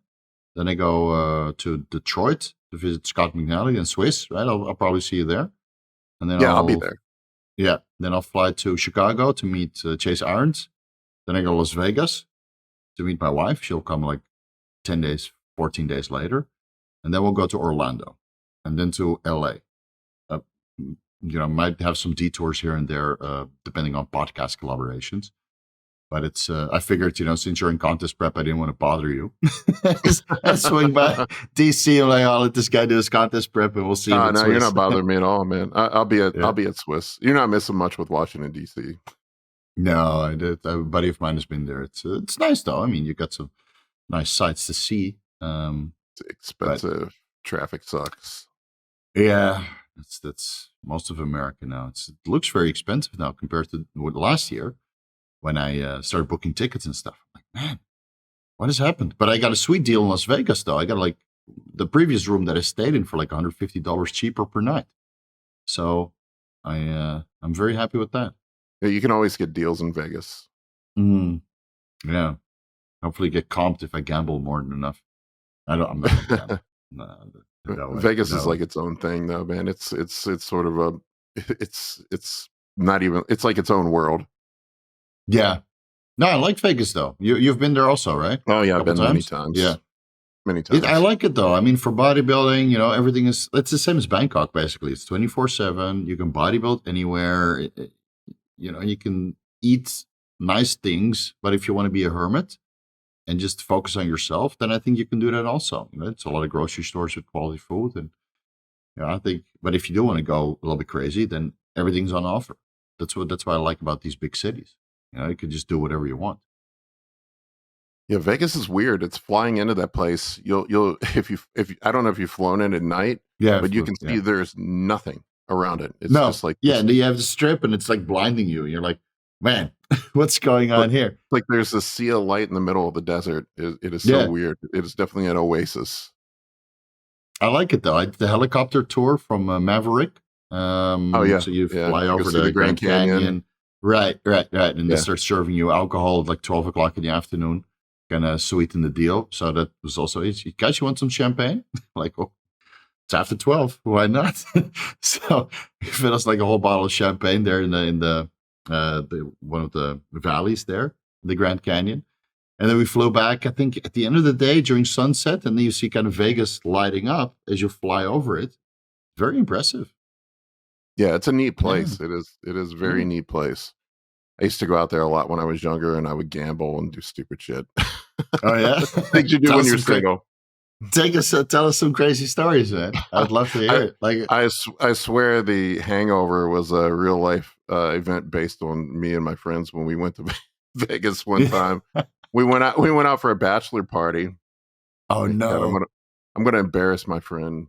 Then I go to Detroit to visit Scott McNally in Swiss, right? I'll probably see you there. And then I'll be there. Yeah. Then I'll fly to Chicago to meet Chase Irons. Then I go to Las Vegas to meet my wife. She'll come like 10 days, 14 days later. And then we'll go to Orlando. and then to LA. Might have some detours here and there, depending on podcast collaborations. But it's, I figured, since you're in contest prep, I didn't want to bother you. I swing by DC. I'm like, oh, let this guy do his contest prep, and we'll see. No, you're not bothering me at all, man. I'll be at Swiss. You're not missing much with Washington DC. No, I did. A buddy of mine has been there. It's nice though. I mean, you got some nice sights to see. It's expensive. Traffic sucks. Yeah, that's most of America now. It looks very expensive now compared to last year when I started booking tickets and stuff. I'm like, man, what has happened? But I got a sweet deal in Las Vegas though. I got like the previous room that I stayed in for like $150 cheaper per night. So I'm very happy with that. Yeah, you can always get deals in Vegas. Yeah. Hopefully get comped if I gamble more than enough. I'm not gonna gamble. No, Vegas is like its own thing though, man. It's sort of it's not even, it's like its own world. Yeah. No, I like Vegas though. You've been there also, right? Oh yeah, I've been many times. Yeah. Many times. I like it though. I mean, for bodybuilding, everything it's the same as Bangkok basically. It's 24/7. You can bodybuild anywhere. You can eat nice things, but if you want to be a hermit and just focus on yourself, then I think you can do that also. It's a lot of grocery stores with quality food, and I think. But if you do want to go a little bit crazy, then everything's on offer. That's what I like about these big cities. You can just do whatever you want. Yeah, Vegas is weird. It's flying into that place. You'll if you I don't know if you've flown in at night, but you can see there's nothing around it. It's just like and you have the strip, and it's like blinding you. And you're like, man, what's going on here? Like there's a sea of light in the middle of the desert. It is so weird. It is definitely an oasis. I like it though. The helicopter tour from Maverick. So you fly over the Grand Canyon. Right. And they start serving you alcohol at like 12 o'clock in the afternoon. Kind of sweeten the deal. So that was also easy. Guys, you want some champagne? Like, oh, it's after 12. Why not? So we filled us like a whole bottle of champagne there in the one of the valleys there, the Grand Canyon. And then we flew back, I think, at the end of the day during sunset. And then you see kind of Vegas lighting up as you fly over it. Very impressive. Yeah, it's a neat place. Yeah. It is a very neat place. I used to go out there a lot when I was younger, and I would gamble and do stupid shit. Oh yeah, things you do when you're single. Tell us some crazy stories, man. I'd love to hear it. Like, I swear, The Hangover was a real life event based on me and my friends when we went to Vegas one time. we went out for a bachelor party. Oh no. God, I'm gonna embarrass my friend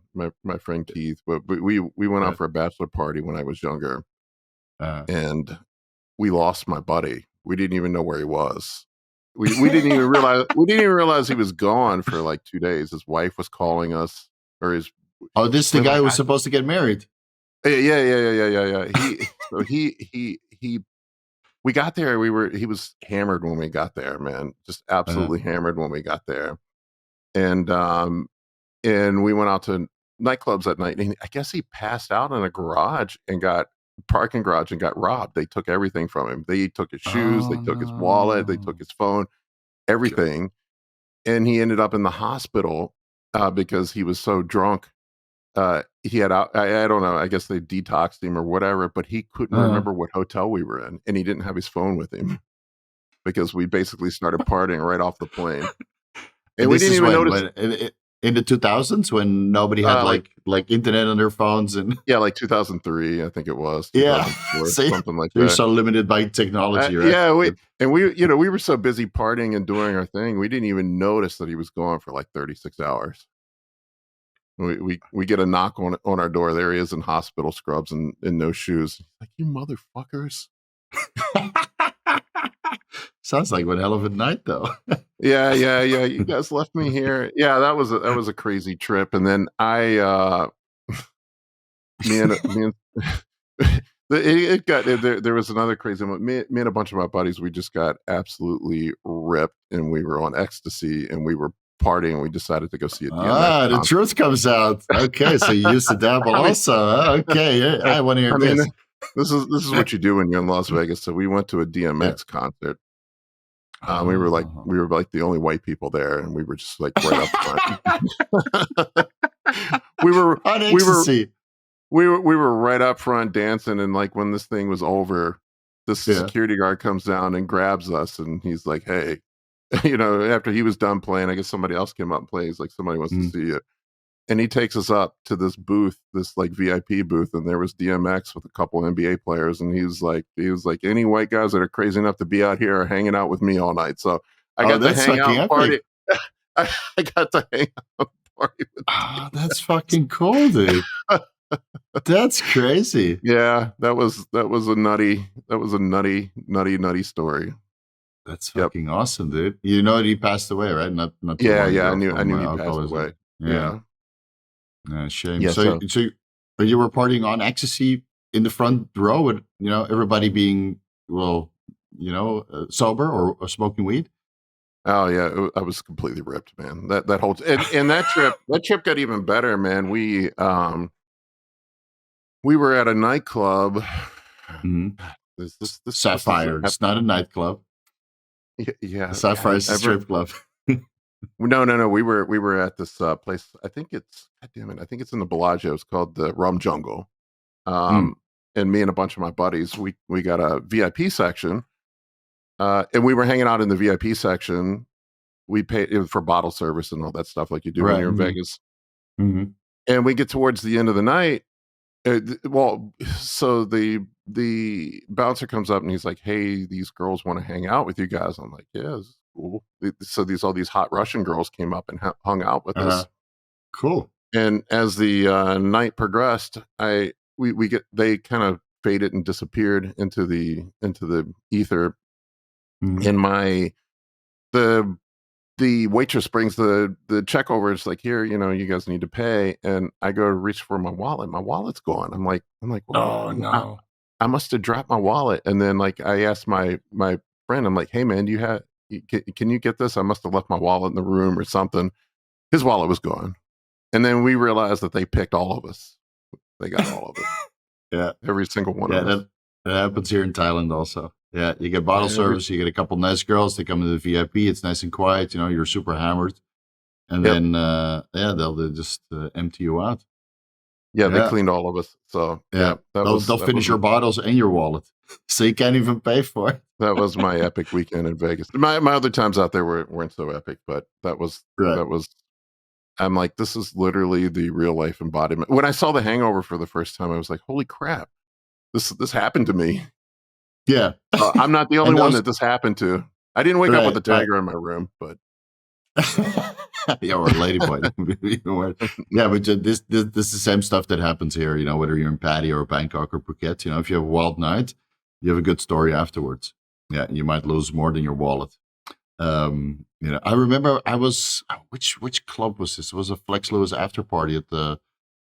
friend Keith, but we went out for a bachelor party when I was younger, and we lost my buddy. We didn't even know where he was. We didn't even realize he was gone for like 2 days. His wife was calling us, or his. Oh, this the guy who was supposed to get married. Yeah. He. We got there. He was hammered when we got there, man. Just absolutely hammered when we got there, and we went out to nightclubs at night. And I guess he passed out in a parking garage and got robbed. They took everything from him. They took his shoes, they took his wallet, they took his phone, everything. And he ended up in the hospital because he was so drunk. He had, I don't know, I guess they detoxed him or whatever, but he couldn't remember what hotel we were in. And he didn't have his phone with him because we basically started partying right off the plane. And we didn't even notice. In the 2000s when nobody had like internet on their phones and like 2003, I think it was. Something like that. We're so limited by technology, right? Yeah, we were so busy partying and doing our thing, we didn't even notice that he was gone for like 36 hours. We get a knock on our door. There he is in hospital scrubs and no shoes. Like, you motherfuckers. Sounds like one hell of a night, though. Yeah. You guys left me here. Yeah, that was a crazy trip. And then there was another crazy one. Me and a bunch of my buddies, we just got absolutely ripped, and we were on ecstasy, and we were partying, and we decided to go see a DMX the truth comes out. Okay, so you used to dabble also. Okay, I want to hear this. This is what you do when you're in Las Vegas. So we went to a DMX concert. We were like the only white people there, and we were just like right up front. we were on ecstasy. We were right up front dancing, and like when this thing was over, the security guard comes down and grabs us, and he's like, "Hey," after he was done playing, I guess somebody else came up and played. He's like, "Somebody wants to see you," and he takes us up to this booth, this like VIP booth, and there was DMX with a couple NBA players, and he was like, "Any white guys that are crazy enough to be out here are hanging out with me all night." So I got to hang out and party. I got to hang out and party with. That's fucking cool, dude. That's crazy. Yeah, that was a nutty story. That's fucking awesome, dude. You know he passed away, right? Not yeah, I knew he passed away. Yeah. Shame. Yeah, so you were partying on ecstasy in the front row with everybody being sober or smoking weed. Oh yeah, I was completely ripped, man. That whole and that trip got even better, man. We were at a nightclub. Mm-hmm. This Sapphire. It's not a nightclub. Yeah, Sapphire is a strip club. No. We were at this place. I think it's I think it's in the Bellagio. It's called the Rum Jungle. And me and a bunch of my buddies, we got a VIP section. And we were hanging out in the VIP section. We paid for bottle service and all that stuff like you do when you're in Vegas. Mm-hmm. And we get towards the end of the night. So the bouncer comes up and he's like, "Hey, these girls want to hang out with you guys." I'm like, "Yeah, this is cool." So all these hot Russian girls came up and hung out with us. Cool. And as the night progressed, they kind of faded and disappeared into the ether. Mm-hmm. And the waitress brings the check over. It's like, "Here, you guys need to pay." And I go to reach for my wallet. My wallet's gone. I'm like, oh no! I must have dropped my wallet. And then like I asked my friend, I'm like, "Hey man, can you get this? I must have left my wallet in the room or something." His wallet was gone. And then we realized that they picked all of us. They got all of it. Yeah, every single one of us. That happens here in Thailand also. Yeah, you get bottle service, you get a couple nice girls, they come to the VIP, it's nice and quiet, you're super hammered. And then, they'll just empty you out. Yeah, they cleaned all of us. So, they'll finish your bottles and your wallet. So you can't even pay for it. That was my epic weekend in Vegas. My other times out there weren't so epic, but that was, I'm like, this is literally the real life embodiment. When I saw The Hangover for the first time, I was like, holy crap, this happened to me. Yeah. I'm not the only one that this happened to. I didn't wake up with a tiger in my room, but yeah, or a ladyboy. Yeah, but this is the same stuff that happens here, whether you're in Pattaya or Bangkok or Phuket. If you have a wild night, you have a good story afterwards. Yeah, you might lose more than your wallet. I remember I was which club was this? It was a Flex Lewis after party at the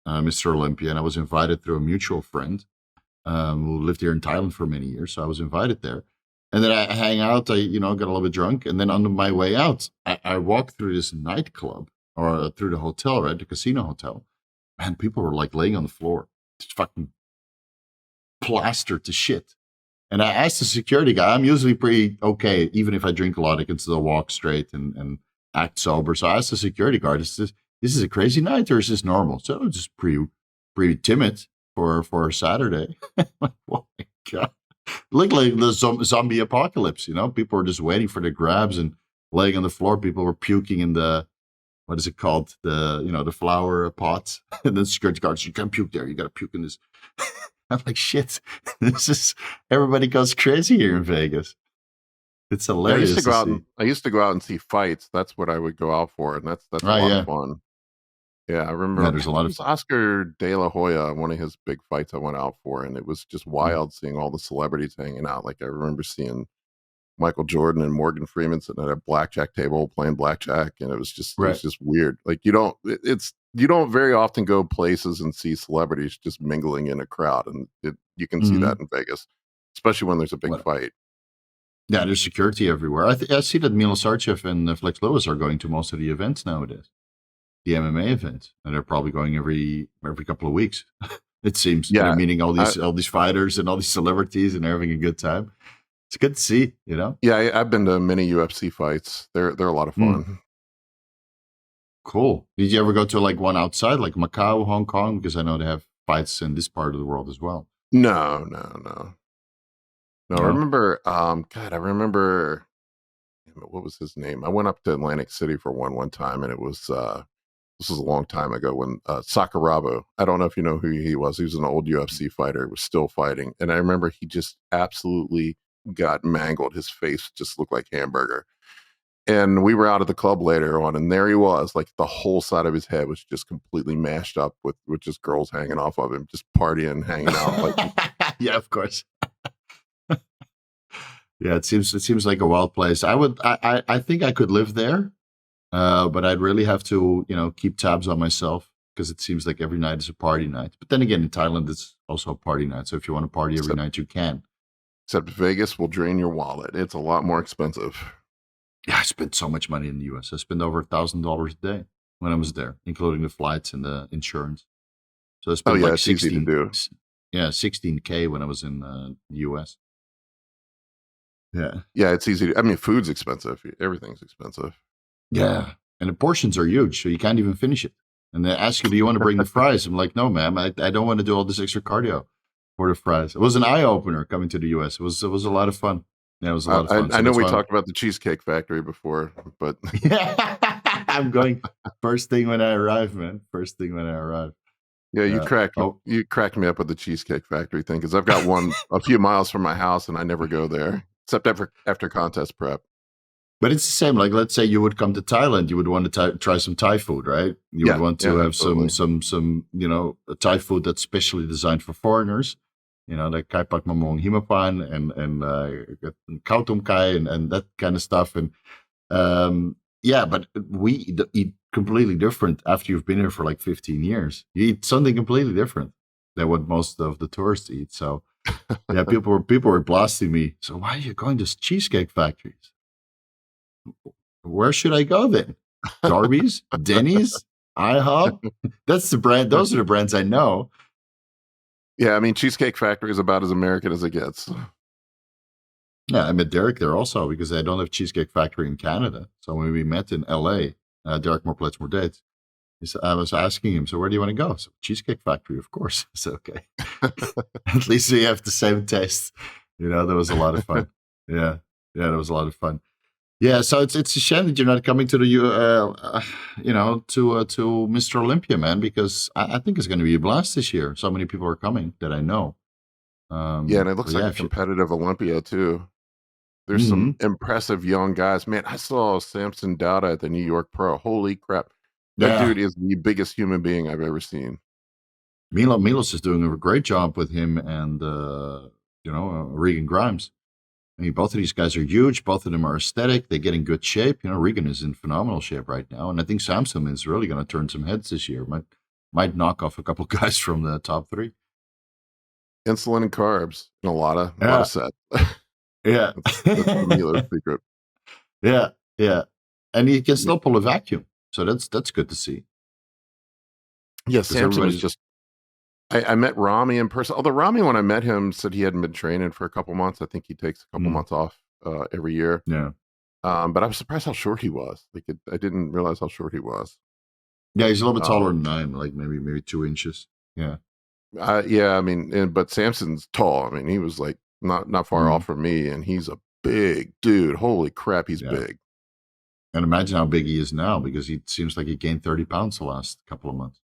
Mr. Olympia, and I was invited through a mutual friend who lived here in Thailand for many years. So I was invited there. And then I hang out, I got a little bit drunk. And then on my way out, I walked through this nightclub or through the hotel, right? The casino hotel. Man, people were like laying on the floor, just fucking plastered to shit. And I asked the security guy, I'm usually pretty okay. Even if I drink a lot, I can still walk straight and act sober. So I asked the security guard, is this a crazy night or is this normal? So it was just pretty timid for a Saturday. Like, oh my God. Looked like the zombie apocalypse, People were just waiting for the grabs and laying on the floor. People were puking in the, what is it called? The flower pots. And then security guards, you can't puke there. You got to puke in this. I'm like, shit, everybody goes crazy here in Vegas. It's hilarious. I used to go out and see fights. That's what I would go out for. And that's a lot of fun. Yeah, I remember there's a lot of Oscar De La Hoya, one of his big fights I went out for, and it was just wild seeing all the celebrities hanging out. Like I remember seeing Michael Jordan and Morgan Freeman sitting at a blackjack table playing blackjack, and it was just weird. Like you don't very often go places and see celebrities just mingling in a crowd, and you can see that in Vegas, especially when there's a big fight. Yeah, there's security everywhere. I see that Milo Sarchev and Flex Lewis are going to most of the events nowadays. The MMA events, and they're probably going every couple of weeks. It seems. Yeah, they're meeting all these fighters and all these celebrities, and they're having a good time. It's good to see, Yeah, I've been to many UFC fights. They're a lot of fun. Cool. Did you ever go to like one outside, like Macau, Hong Kong? Because I know they have fights in this part of the world as well. No. I No? remember, God, I remember, what was his name? I went up to Atlantic City for one time, and it was, this was a long time ago when Sakuraba, I don't know if you know who he was. He was an old UFC fighter, was still fighting. And I remember he just absolutely got mangled. His face just looked like hamburger. And we were out at the club later on, and there he was, like the whole side of his head was just completely mashed up with just girls hanging off of him, just partying, hanging out. Like, yeah, of course. Yeah, it seems like a wild place. I think I could live there, but I'd really have to, keep tabs on myself because it seems like every night is a party night. But then again, in Thailand, it's also a party night. So if you want to party every night, you can. Except Vegas will drain your wallet. It's a lot more expensive. Yeah, I spent so much money in the US. I spent over $1,000 a day when I was there, including the flights and the insurance. So I spent like 16, yeah, 16K when I was in the US. Yeah, it's easy. I mean, food's expensive. Everything's expensive. Yeah, and the portions are huge, so you can't even finish it. And they ask you, do you want to bring the fries? I'm like, no, ma'am, I don't want to do all this extra cardio for the fries. It was an eye-opener coming to the US. It was a lot of fun. Yeah, it was a lot of fun. I know we talked about the Cheesecake Factory before, but... yeah, I'm going first thing when I arrive, man. First thing when I arrive. Yeah, you cracked me up with the Cheesecake Factory thing, because I've got one a few miles from my house, and I never go there. Except after contest prep. But it's the same. Like, let's say you would come to Thailand, you would want to try some Thai food, right? You would want to have some Thai food that's specially designed for foreigners. Like kai pak mamong himapan and khao tom kai and that kind of stuff. And but we eat completely different after you've been here for like 15 years. You eat something completely different than what most of the tourists eat. So. Yeah, people were blasting me. So why are you going to Cheesecake Factories? Where should I go then? Darby's, Denny's, IHOP. That's the brand. Those are the brands I know. Yeah, I mean, Cheesecake Factory is about as American as it gets. Yeah, I met Derek there also because I don't have Cheesecake Factory in Canada. So when we met in LA, Derek More Plates More Dates. I was asking him, so where do you want to go? So Cheesecake Factory, of course. I said, okay. At least we have the same taste. That was a lot of fun. Yeah, that was a lot of fun. Yeah, so it's a shame that you're not coming to the to Mr. Olympia, man, because I think it's going to be a blast this year. So many people are coming that I know. And it looks like a competitive Olympia too. There's some impressive young guys. Man, I saw Samson Dauda at the New York Pro. Holy crap. That dude is the biggest human being I've ever seen. Milos is doing a great job with him and, Regan Grimes. I mean, both of these guys are huge. Both of them are aesthetic. They get in good shape. Regan is in phenomenal shape right now. And I think Samson is really going to turn some heads this year. Might knock off a couple guys from the top 3. Insulin and carbs and a lot of sets. Yeah. That's the Milos secret. Yeah. And he can still pull a vacuum. So that's good to see. Yeah, Samson was just... I met Rami in person. Although Rami, when I met him, said he hadn't been training for a couple months. I think he takes a couple months off every year. Yeah. But I was surprised how short he was. I didn't realize how short he was. Yeah, he's a little bit taller than I am, like maybe 2 inches. Yeah. I mean, but Samson's tall. I mean, he was like not far off from me, and he's a big dude. Holy crap, he's big. And imagine how big he is now, because he seems like he gained 30 pounds the last couple of months.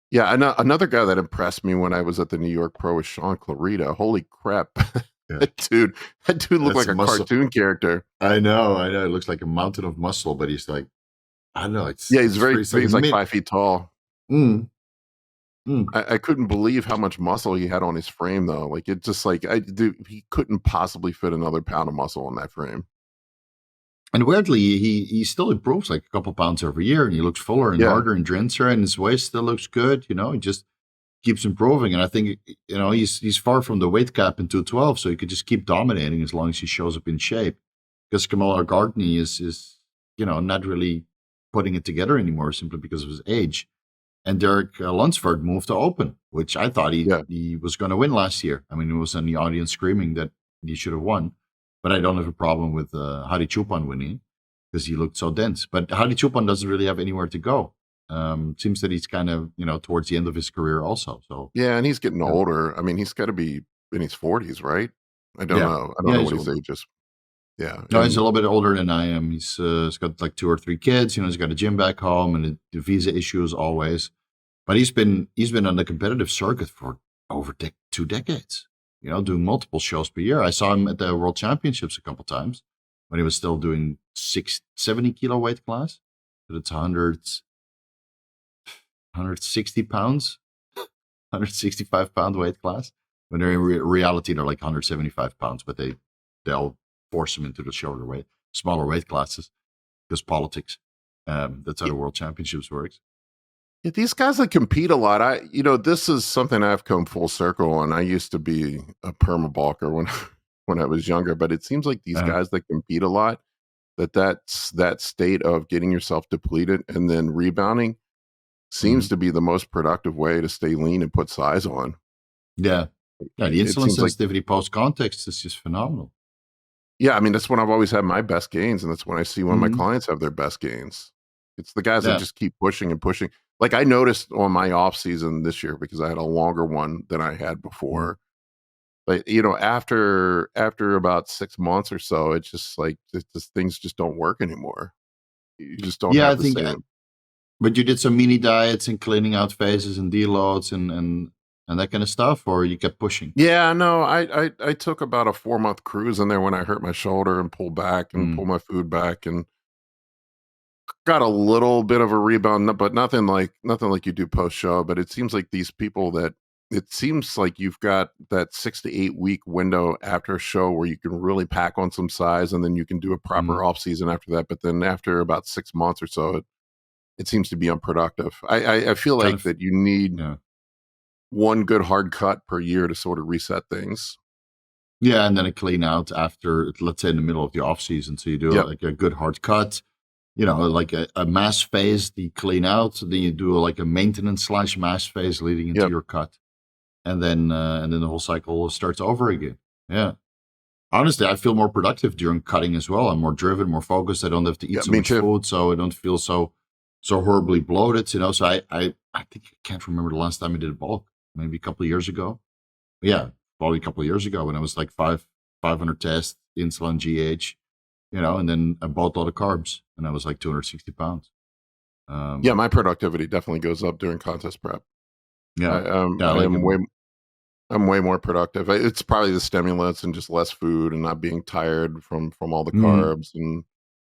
Yeah, another guy that impressed me when I was at the New York Pro was Sean Clarita. Holy crap. Yeah. That dude looked like a cartoon character. I know. It looks like a mountain of muscle, but he's like, I don't know. He's very big. He's like 5 feet tall. I couldn't believe how much muscle he had on his frame, though. Like, it just like, he couldn't possibly fit another pound of muscle on that frame. And weirdly, he still improves like a couple pounds every year, and he looks fuller and harder and denser, and his waist still looks good. He just keeps improving. And I think, he's far from the weight cap in 212, so he could just keep dominating as long as he shows up in shape. Because Kamal Gardney is not really putting it together anymore simply because of his age. And Derek Lunsford moved to open, which I thought he was going to win last year. I mean, it was in the audience screaming that he should have won. But I don't have a problem with Hari Chupan winning. because he looked so dense. But Hadi Choopan doesn't really have anywhere to go. Seems that he's kind of, towards the end of his career also. So yeah, and he's getting older. I mean, he's got to be in his 40s, right? I don't know. I don't know what his age is. Yeah. No, he's a little bit older than I am. He's got like 2 or 3 kids. He's got a gym back home and the visa issues always. But he's been on the competitive circuit for over 2 decades. Doing multiple shows per year. I saw him at the World Championships a couple times when he was still doing 70 kilo weight class. But it's 160 pounds, 165 pound weight class. When they're in reality, they're like 175 pounds, but they'll force them into the smaller weight classes because politics. That's how the World Championships works. Yeah, these guys that compete a lot, this is something I've come full circle on. I used to be a permabulker when I was younger, but it seems like these guys that compete a lot, that state of getting yourself depleted and then rebounding seems to be the most productive way to stay lean and put size on. Yeah. Yeah, the insulin sensitivity post-context is just phenomenal. Yeah, I mean, that's when I've always had my best gains, and that's when I see when my clients have their best gains. It's the guys that just keep pushing and pushing. Like I noticed on my off season this year, because I had a longer one than I had before. But after about 6 months or so, it's just like things just don't work anymore. You just don't have the same. But you did some mini diets and cleaning out phases and deloads and that kind of stuff, or you kept pushing? Yeah, no, I took about a 4-month cruise in there when I hurt my shoulder and pulled back and pulled my food back and got a little bit of a rebound, but nothing like you do post show. But it seems like these people it seems like you've got that 6 to 8 week window after a show where you can really pack on some size, and then you can do a proper off season after that. But then after about 6 months or so, it seems to be unproductive. I feel like that you need one good hard cut per year to sort of reset things. Yeah, and then a clean out after, let's say, in the middle of the off season. So you do like a good hard cut, like a mass phase, the clean out. Then you do like a maintenance / mass phase leading into your cut, and then the whole cycle starts over again. Yeah. Honestly, I feel more productive during cutting as well. I'm more driven, more focused. I don't have to eat so much food, so I don't feel so horribly bloated. So I think I can't remember the last time I did a bulk. Maybe a couple of years ago. Yeah, probably a couple of years ago when I was like 500 tests, insulin, GH, and then I bought a lot of carbs and I was like 260 pounds. Yeah, my productivity definitely goes up during contest prep. Yeah, I'm way more productive. It's probably the stimulants and just less food and not being tired from all the carbs and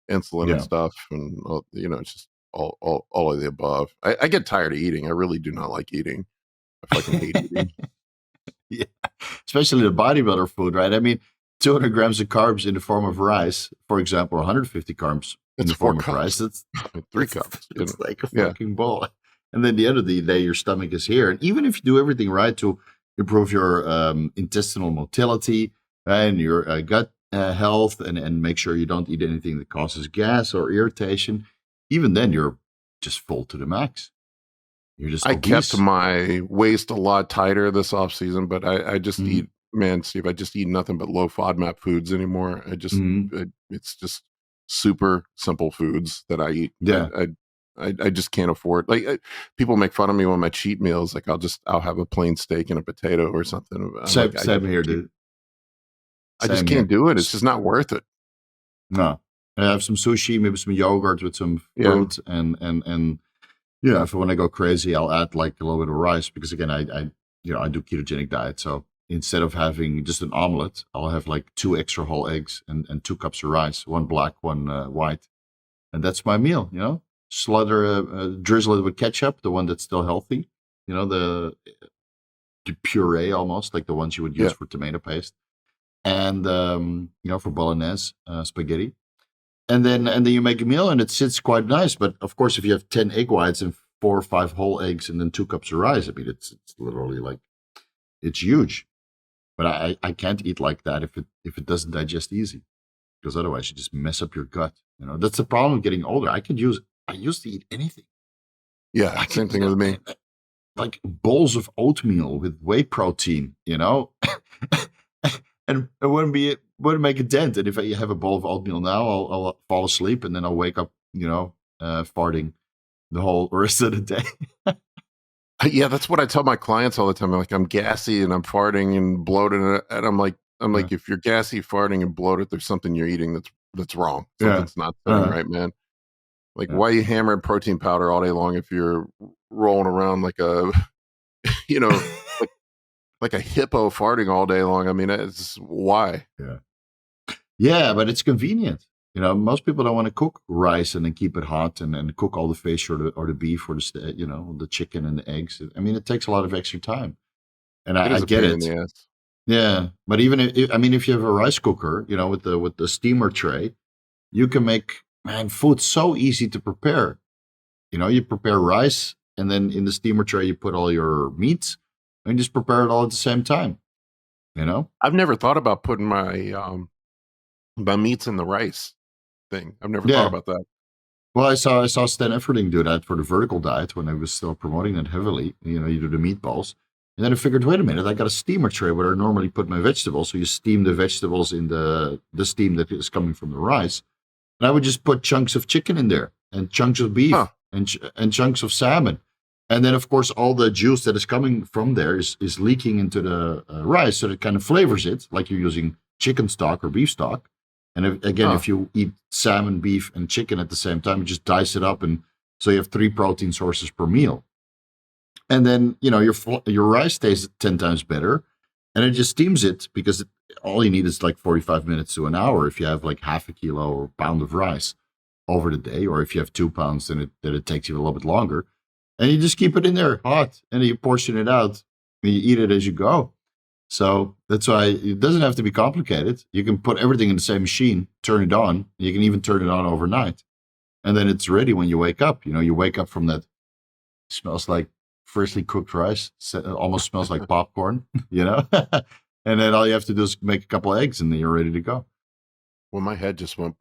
insulin and stuff, and it's just all of the above. I get tired of eating. I really do not like eating. I fucking hate eating. Yeah, especially the bodybuilder food, right? I mean, 200 grams of carbs in the form of rice, for example, or 150 carbs in the form of rice. That's 3 cups. It's like a fucking bowl. And then the end of the day, your stomach is here. And even if you do everything right to improve your intestinal motility and your gut health, and make sure you don't eat anything that causes gas or irritation, even then you're just full to the max. You're just obese. Kept my waist a lot tighter this off season, but I just eat, man, Steve, I just eat nothing but low FODMAP foods anymore. I just it's just super simple foods that I eat. Yeah. I just can't afford. Like people make fun of me on my cheat meals. Like I'll have a plain steak and a potato or something. Same here, dude. I just can't do it. It's just not worth it. No. I have some sushi, maybe some yogurt with some fruit, and if I want to go crazy, I'll add like a little bit of rice because again, I do ketogenic diet. So instead of having just an omelet, I'll have like 2 extra whole eggs and 2 cups of rice, 1 black, 1 white, and that's my meal. Drizzle it with ketchup, the one that's still healthy. The puree almost like the ones you would use for tomato paste, and for bolognese spaghetti. And then you make a meal and it sits quite nice. But of course, if you have 10 egg whites and 4 or 5 whole eggs and then 2 cups of rice, I mean, it's literally like, it's huge. But I can't eat like that if it doesn't digest easy, because otherwise you just mess up your gut. That's the problem with getting older. I used to eat anything. Yeah, same thing with me. Like bowls of oatmeal with whey protein, and it wouldn't be wouldn't make a dent. And if I have a bowl of oatmeal now, I'll fall asleep and then I'll wake up, farting the whole rest of the day. Yeah, that's what I tell my clients all the time. I'm gassy and I'm farting and bloated, and I'm like, if you're gassy, farting, and bloated, there's something you're eating that's wrong. Something's not sitting right, man. Like, why are you hammering protein powder all day long if you're rolling around like a, like a hippo farting all day long? I mean, it's why? Yeah, but it's convenient. Most people don't want to cook rice and then keep it hot and cook all the fish or the beef or the chicken and the eggs. I mean, it takes a lot of extra time, and I get it. Yeah, but even if you have a rice cooker, with the steamer tray, you can make food so easy to prepare. You prepare rice, and then in the steamer tray you put all your meats, and just prepare it all at the same time. I've never thought about putting my meats in the rice thing. I've never thought about that. Well, I saw Stan Efferding do that for the vertical diet when I was still promoting it heavily. You do the meatballs. And then I figured, wait a minute, I got a steamer tray where I normally put my vegetables. So you steam the vegetables in the steam that is coming from the rice. And I would just put chunks of chicken in there and chunks of beef and chunks of salmon. And then, of course, all the juice that is coming from there is leaking into the rice. So it kind of flavors it like you're using chicken stock or beef stock. And if you eat salmon, beef, and chicken at the same time, you just dice it up. And so you have 3 protein sources per meal. And then, your rice tastes 10 times better, and it just steams it because all you need is like 45 minutes to an hour if you have like half a kilo or pound of rice over the day, or if you have 2 pounds, then it takes you a little bit longer. And you just keep it in there hot, and you portion it out, and you eat it as you go. So that's why it doesn't have to be complicated. You can put everything in the same machine, turn it on. You can even turn it on overnight, and then it's ready when you wake up. You wake up from that. It smells like freshly cooked rice. It almost smells like popcorn, and then all you have to do is make a couple of eggs and then you're ready to go. Well, my head just went,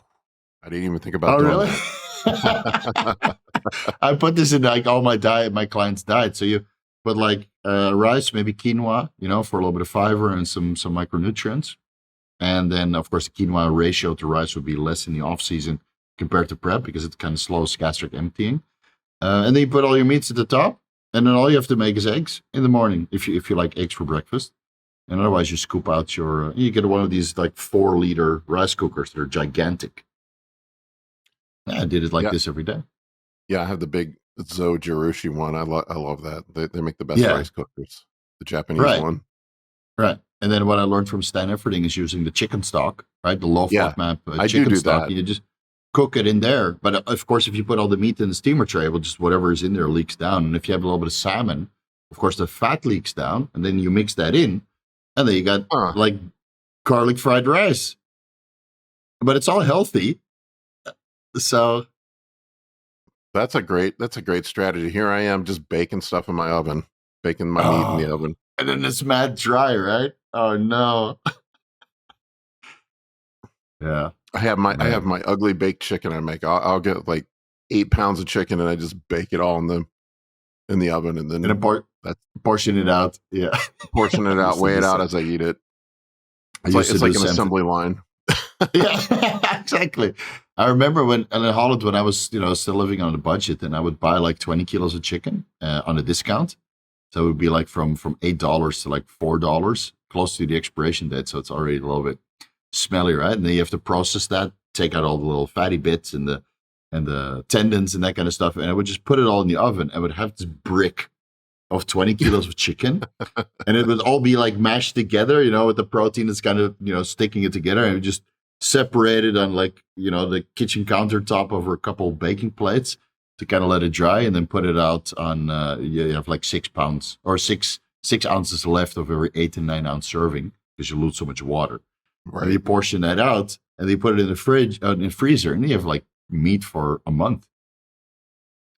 I didn't even think about doing that. I put this in like all my clients' diet. So you put like rice, maybe quinoa, for a little bit of fiber and some micronutrients. And then, of course, the quinoa ratio to rice would be less in the off season compared to prep because it kind of slows gastric emptying. And then you put all your meats at the top. And then all you have to make is eggs in the morning if you like eggs for breakfast. And otherwise you scoop out you get one of these like 4-liter rice cookers. They're gigantic. Yeah, I did it like this every day. Yeah, I have the big Zo Jirushi one. I love that. They make the best rice cookers. The Japanese one. Right. And then what I learned from Stan Efferding is using the chicken stock, right? The low FODMAP chicken do stock. That. You just cook it in there. But of course, if you put all the meat in the steamer tray, well, just whatever is in there leaks down. And if you have a little bit of salmon, of course, the fat leaks down. And then you mix that in. And then you got like garlic fried rice. But it's all healthy. So that's a great strategy. Here I am just baking stuff in my oven, baking my meat in the oven. And then it's mad dry, right? Oh no. Yeah. I have my ugly baked chicken I make. I'll get like 8 pounds of chicken and I just bake it all in the oven and then portion it out. Yeah. Portion it out, weigh it out as I eat it. It's like an assembly line. Yeah, exactly. I remember in Holland when I was, still living on a budget, and I would buy like 20 kilos of chicken on a discount. So it would be like from $8 to like $4, close to the expiration date. So it's already a little bit smelly, right? And then you have to process that, take out all the little fatty bits and the tendons and that kind of stuff. And I would just put it all in the oven. I would have this brick of 20 kilos of chicken, and it would all be like mashed together, with the protein that's kind of, sticking it together, and it would just separate it on like, the kitchen countertop over a couple of baking plates to kind of let it dry, and then put it out on, you have like 6 pounds or six ounces left of every 8 and 9 ounce serving because you lose so much water. Right. And you portion that out and you put it in the fridge, in the freezer, and you have like meat for a month.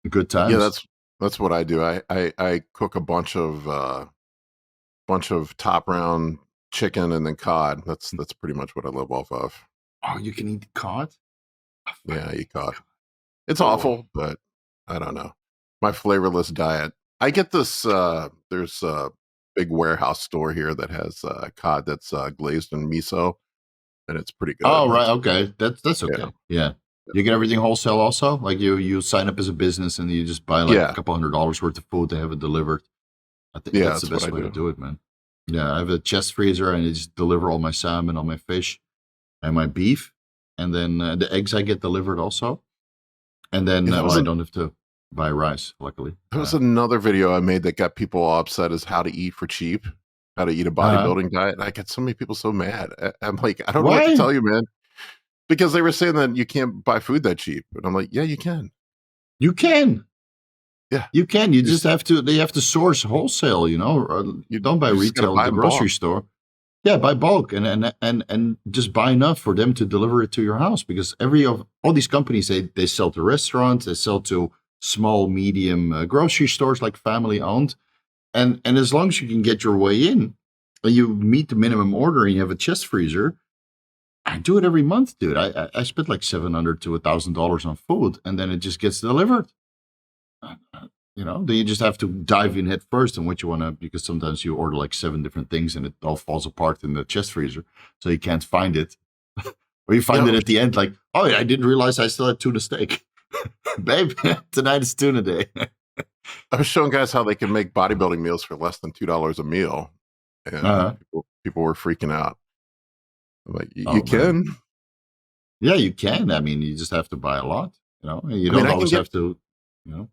Good times. Yeah, that's what I do. I cook a bunch of top round chicken and then cod. That's pretty much what I live off of. Oh, you can eat cod? Yeah, I eat cod. It's awful, but I don't know. My flavorless diet. I get this. There's a big warehouse store here that has cod that's glazed in miso, and it's pretty good. Oh, right. Okay. That's okay. Yeah. You get everything wholesale also? Like you sign up as a business and you just buy like a couple $100 worth of food to have it delivered. I think that's the best way to do it, man. Yeah. I have a chest freezer and I just deliver all my salmon, all my fish and my beef. And then the eggs I get delivered also. And then I don't have to buy rice, luckily. There was another video I made that got people all upset is how to eat for cheap, how to eat a bodybuilding diet. And I get so many people so mad. I'm like, I don't know what to tell you, man. Because they were saying that you can't buy food that cheap. And I'm like, yeah, you can. You can. Yeah. You can. You just have to, they have to source wholesale, you know. You don't buy retail at the grocery store. Yeah, buy bulk and just buy enough for them to deliver it to your house. Because all these companies, they sell to restaurants, they sell to small, medium grocery stores, like family owned. And as long as you can get your way in and you meet the minimum order and you have a chest freezer, I do it every month, dude. I spend like $700 to $1,000 on food, and then it just gets delivered. You know, then you just have to dive in head first on what you want to, because sometimes you order like 7 different things and it all falls apart in the chest freezer, so you can't find it. Or you find it at the end, like, oh, I didn't realize I still had tuna steak. Babe, tonight is tuna day. I was showing guys how they can make bodybuilding meals for less than $2 a meal, and people were freaking out. I'm like, you can. Yeah, you can. I mean, you just have to buy a lot. You know, you don't always have to. You know.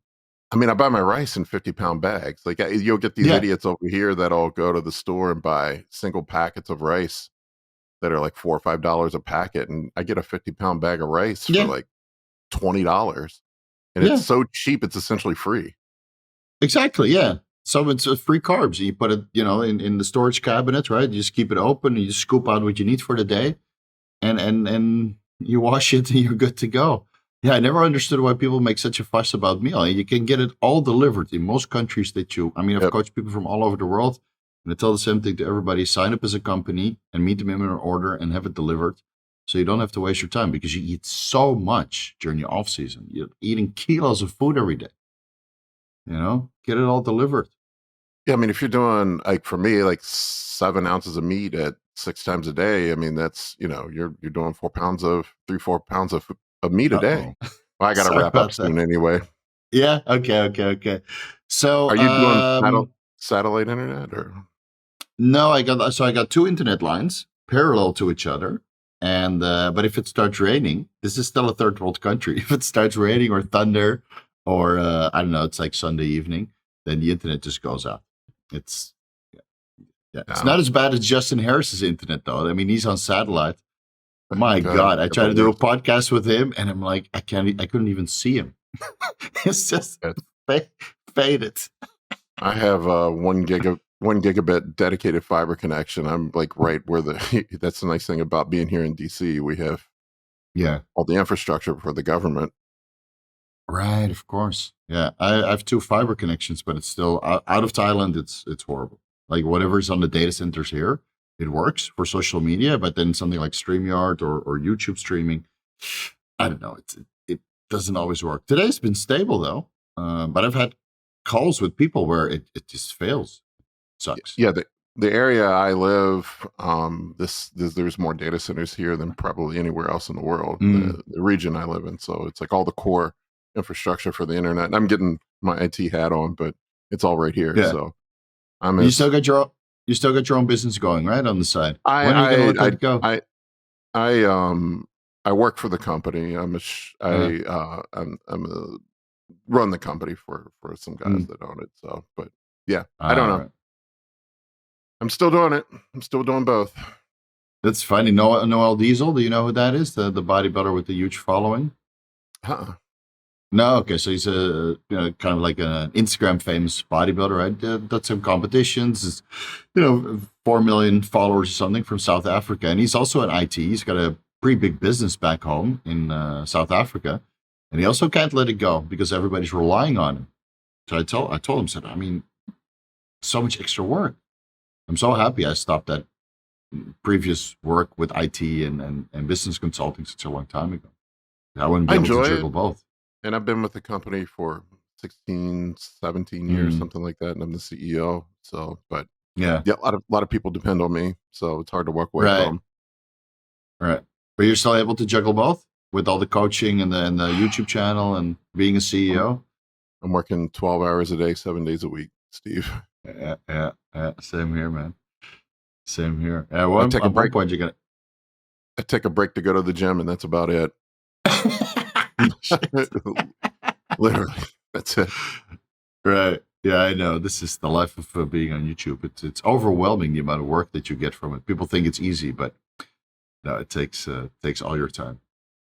I mean, I buy my rice in 50-pound bags. Like you'll get these idiots over here that'll go to the store and buy single packets of rice that are like $4 or $5 a packet, and I get a 50-pound bag of rice for like $20, and it's so cheap, it's essentially free. Exactly. Yeah. So it's free carbs. You put it, you know, in the storage cabinet, right? You just keep it open. You just scoop out what you need for the day, and you wash it, and you're good to go. Yeah, I never understood why people make such a fuss about meal. You can get it all delivered in most countries that you. I mean, I've coached people from all over the world, and I tell the same thing to everybody: sign up as a company and meet the minimum order and have it delivered, so you don't have to waste your time because you eat so much during your off season. You're eating kilos of food every day. You know, get it all delivered. Yeah, I mean, if you're doing, like for me, like 7 ounces of meat at 6 times a day, I mean, that's, you know, you're doing 4 pounds of 4 pounds of meat a day. Well, I got to wrap up soon anyway. Yeah. Okay. So, are you doing satellite internet or? No, I got 2 internet lines parallel to each other. And but if it starts raining, this is still a third world country. If it starts raining or thunder, or I don't know, it's like Sunday evening, then the internet just goes out. It's it's not as bad as Justin Harris's internet though. I mean, he's on satellite. My God, I tried to do a podcast with him, and I'm like, I couldn't even see him. It's just faded. I have 1 gigabit dedicated fiber connection. I'm like right where that's the nice thing about being here in DC. We have all the infrastructure for the government. Right, of course. Yeah, I have 2 fiber connections, but it's still out of Thailand. It's horrible. Like whatever's on the data centers here, it works for social media, but then something like StreamYard or YouTube streaming, I don't know. It doesn't always work. Today's been stable though, but I've had calls with people where it just fails. It sucks. Yeah, the area I live, there's more data centers here than probably anywhere else in the world. The region I live in, so it's like all the core infrastructure for the internet. And I'm getting my IT hat on, but it's all right here. Yeah. So you still got your own business going, right, on the side. When are you gonna let that go? I work for the company. I'm run the company for some guys that own it. So, but yeah, I don't know. Right. I'm still doing it. I'm still doing both. That's funny. Noel Diesel. Do you know who that is? The bodybuilder with the huge following. No, okay. So he's a kind of like an Instagram famous bodybuilder, right? Done some competitions. Is 4 million followers or something from South Africa, and he's also an IT. He's got a pretty big business back home in South Africa, and he also can't let it go because everybody's relying on him. So I told him, said, I mean, so much extra work. I'm so happy I stopped that previous work with IT and business consulting such a long time ago. I wouldn't be able to juggle both. And I've been with the company for 16, 17 years, something like that. And I'm the CEO. So, but yeah, a lot of people depend on me. So it's hard to walk away from. Right. But you're still able to juggle both with all the coaching and the YouTube channel and being a CEO? I'm working 12 hours a day, 7 days a week, Steve. Yeah. Same here, man. Same here. At one point, you're gonna. I take a break to go to the gym, and that's about it. Literally, that's it. Right. Yeah, I know. This is the life of being on YouTube. It's overwhelming the amount of work that you get from it. People think it's easy, but no, it takes all your time.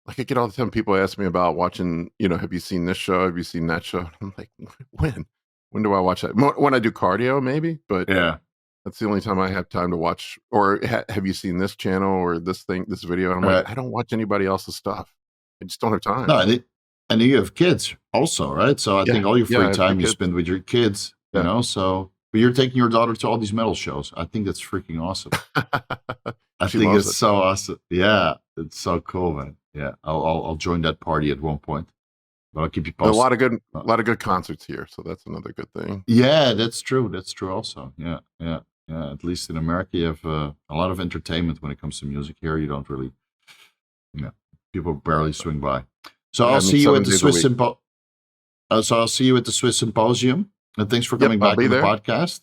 Like I get all the time people ask me about watching, have you seen this show? Have you seen that show? I'm like, when? When do I watch that? When I do cardio, maybe, but yeah, that's the only time I have time to watch. Or have you seen this channel or this video? And I'm like, I don't watch anybody else's stuff. I just don't have time. No, and you have kids also, right? So I think all your free time you spend with your kids, so but you're taking your daughter to all these metal shows. I think that's freaking awesome. I think it's so awesome. Yeah, it's so cool, man. Yeah, I'll join that party at one point. But I'll keep you posted. A lot of good concerts here, so that's another good thing. Yeah, that's true. That's true also. Yeah. At least in America, you have a lot of entertainment when it comes to music. Here, you don't really. People barely swing by. So I'll see you at the Swiss I'll see you at the Swiss Symposium. And thanks for coming back to the podcast.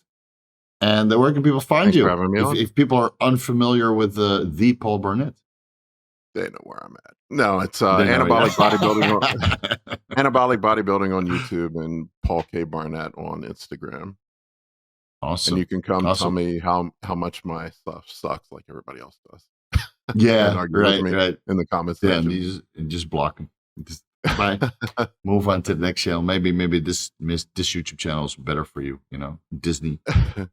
And where can people find you? If people are unfamiliar with the Paul Barnett, they know where I'm at. No, it's Anabolic Bodybuilding. Anabolic Bodybuilding on YouTube and Paul K. Barnett on Instagram. Awesome. And you can come tell me how much my stuff sucks like everybody else does. Yeah, right. In the comments section. Yeah, and just block them. Just move on to the next channel. Maybe this YouTube channel is better for you. Disney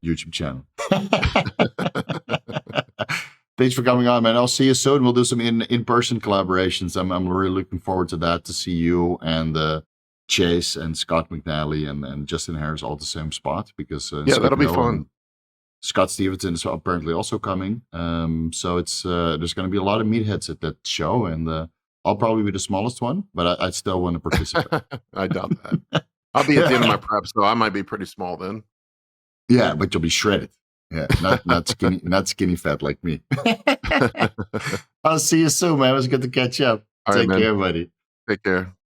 YouTube channel. Thanks for coming on, man. I'll see you soon. We'll do some in-person collaborations. I'm really looking forward to that. To see you and Chase and Scott McNally and Justin Harris all at the same spot because that'll be fun. Scott Stevenson is apparently also coming. So it's there's going to be a lot of meatheads at that show, and I'll probably be the smallest one, but I still want to participate. I doubt that. I'll be at the end of my prep, so I might be pretty small then. Yeah, but you'll be shredded. Yeah, not skinny fat like me. I'll see you soon, man. It was good to catch up. All Take care, buddy. Take care.